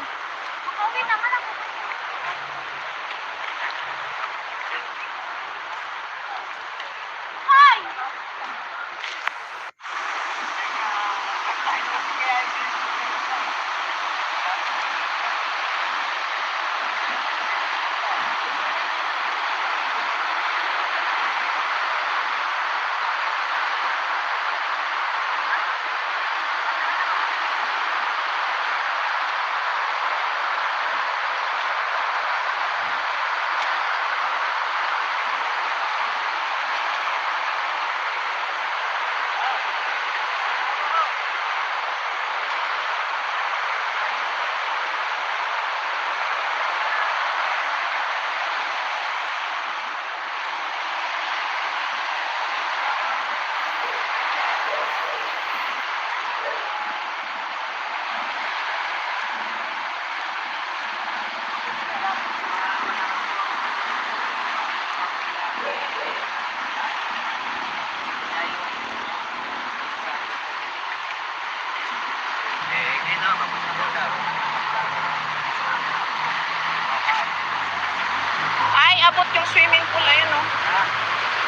Ay, abot yung swimming pool. Ayun, oh.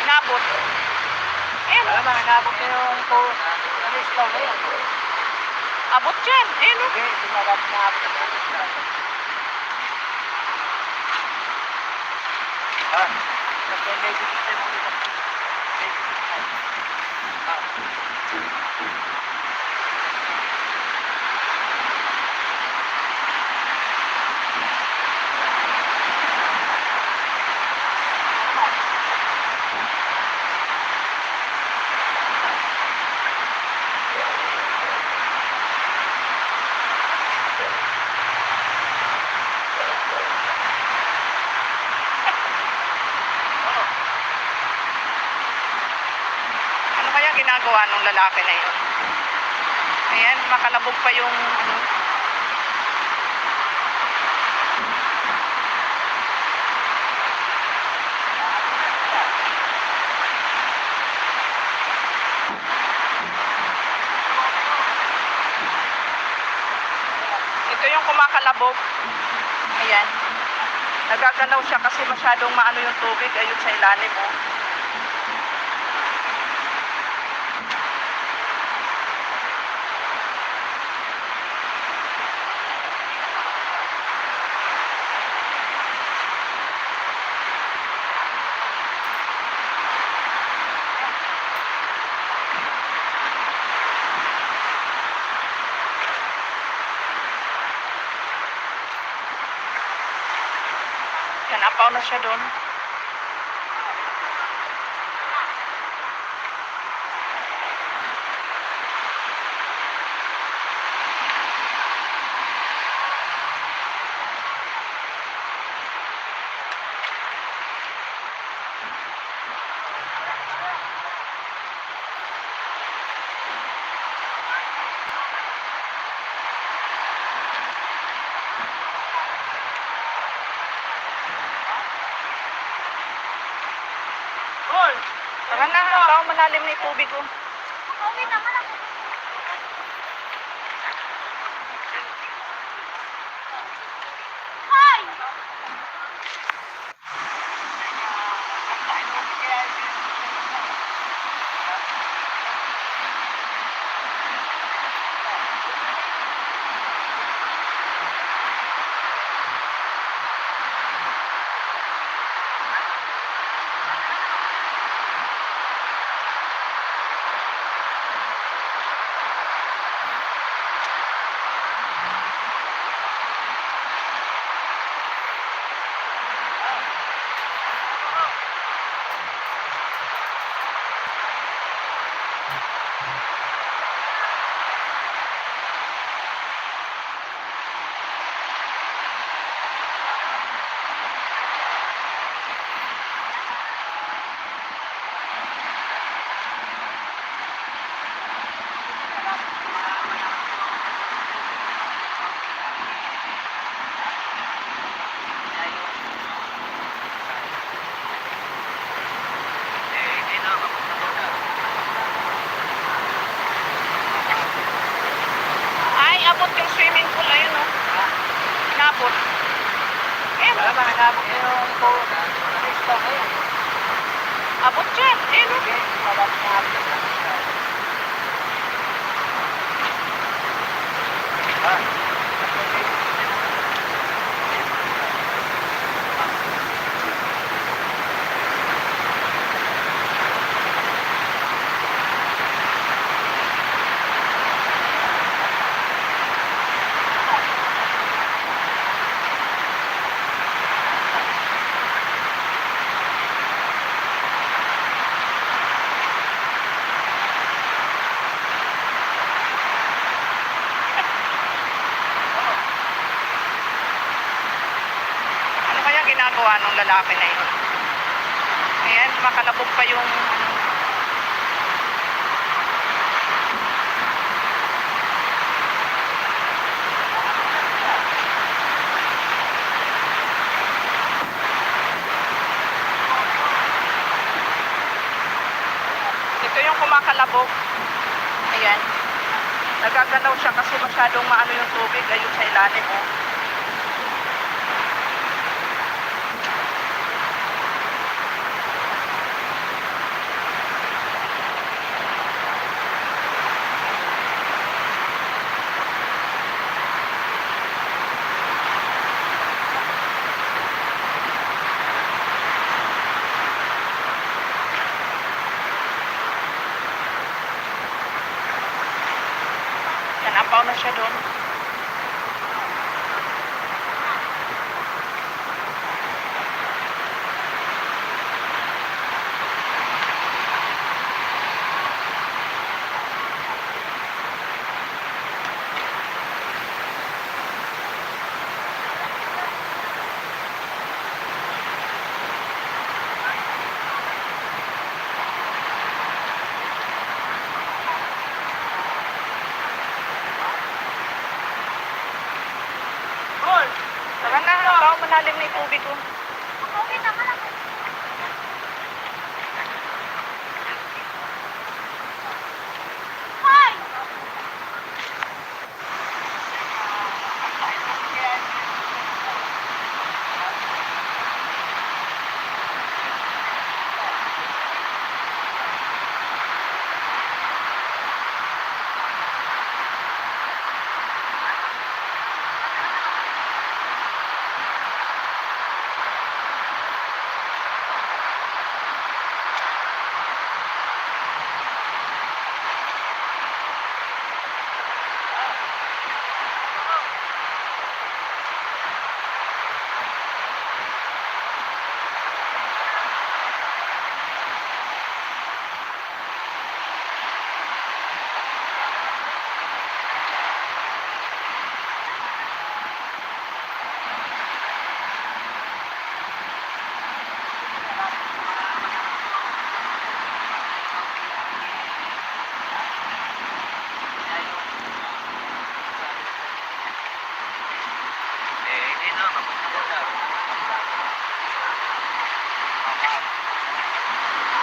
Inabot. Ayun, Wala oh. ba, nabot na yung po. Nalislaw na yun. Abot dyan. Ayun, oh. Okay, tumabot na abot na yun. Ah, may bibigyan mo dito. May bibigyan. Ano kaya ginagawa ng lalaki na yun? Ayan, makalabog pa yung ano. Ito yung kumakalabog. Ayan. Nagagalaw siya kasi masyadong maano yung tubig. Ayun sa ilalim, oh. Yan, apaw na siya doon. Hoy! Tara na, apaw, malalim na yung tubig, oh. Ay, abot yung swimming pool. Ayun, oh. Inabot. Ayun, Wala oh. ba, nabot na yung po. Nalislaw na yun. Abot dyan. Ayun, oh. Okay, tumabot na abot na yun. Ah, Ano kaya ginagawa ng lalaki na yun? Ayan, makalabog pa yung ano. Ito yung kumakalabog. Ayan. Nagagalaw siya kasi masyadong maano yung tubig. Ayun sa ilalim, oh. Yan, apaw na siya doon. Tara na, apaw, malalim na yung tubig, oh.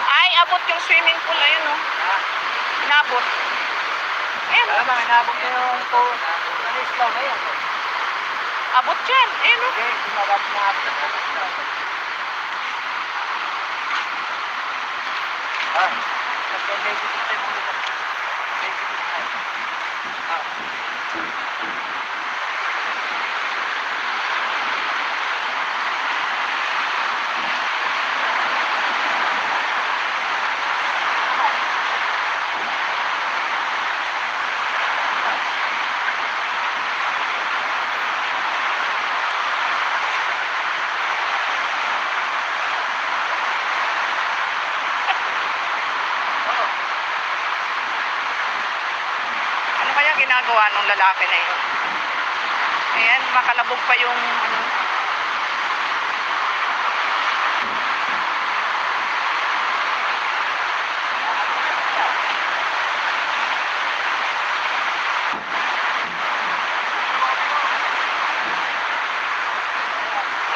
Ay, abot yung swimming pool. Ayun, oh. Inabot. Ayun, oh. Tama, nabok na yung po. Ano-slow na yan? Abot yan. Ayun, oh. Okay, sumabot na ako. Ah, medyo dito yung ulit. Medyo dito. Ah. Ano kaya ginagawa nung lalaki na yun? Ayan, makalabog pa yung ano.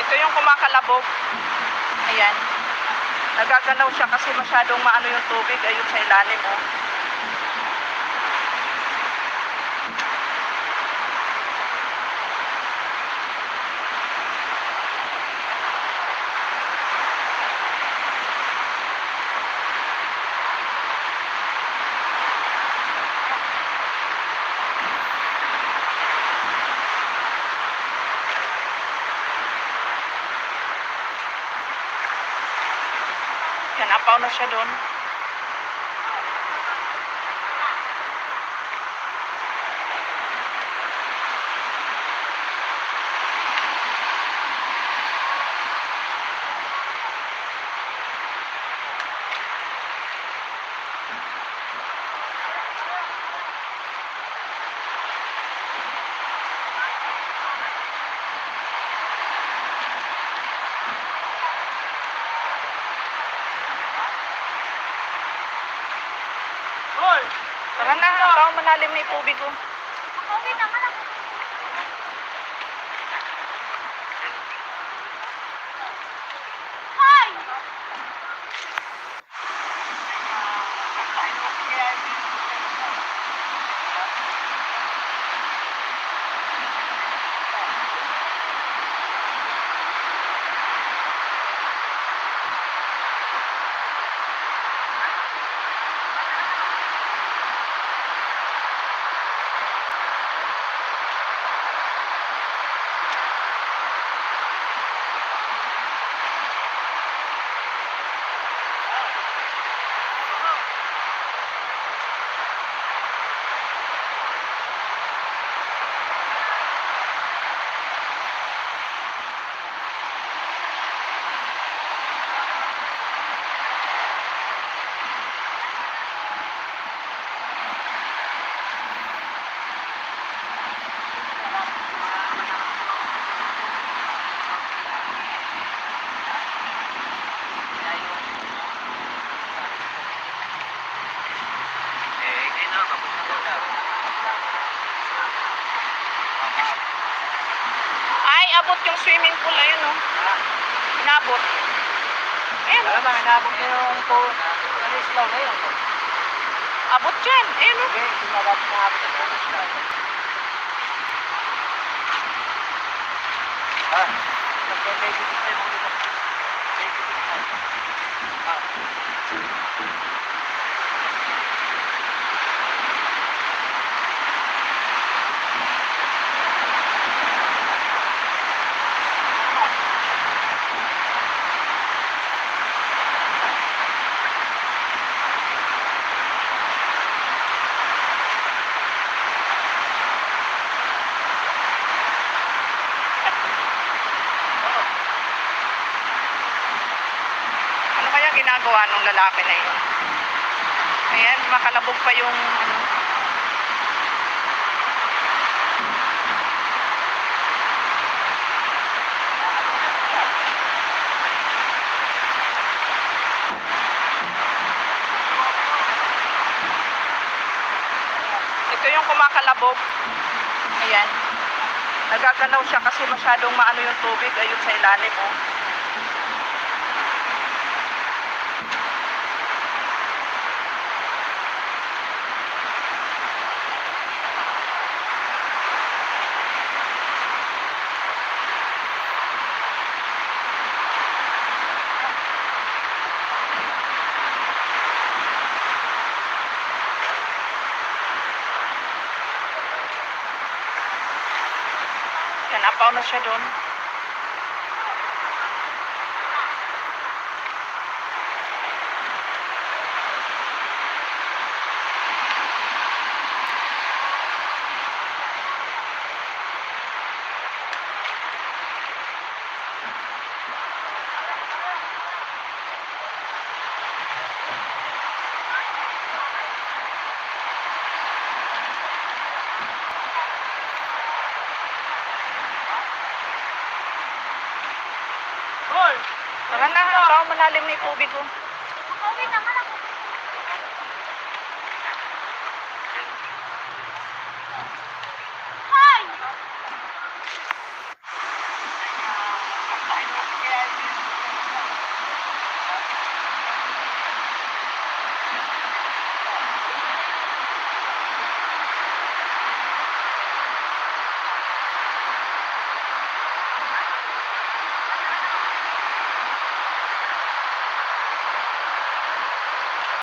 Ito yung kumakalabog. Ayan. Nagagalaw siya kasi masyadong maano yung tubig. Ayun sa ilalim, oh. Yan, apaw na siya doon. Tara na, apaw, malalim na yung tubig, oh. Ay, abot yung swimming pool. Ayun, oh. Inabot. Ayun, Wala oh. ba, inabot na yung po. Ano yung silaw na yun? Abot dyan. Ayun, oh. Okay, sumabot na abot na yung silaw. Ah, medyo display mo dito. Medyo display. Ah. Ano kaya ginagawa nung lalaki na yun? Ayan, makalabog pa yung ano. Ito yung kumakalabog. Ayan. Nagagalaw siya kasi masyadong maano yung tubig. Ayun sa ilalim, oh. Yan, napaw na siya doon. Hoy! Tara na, napaw malalim na yung tubig, oh.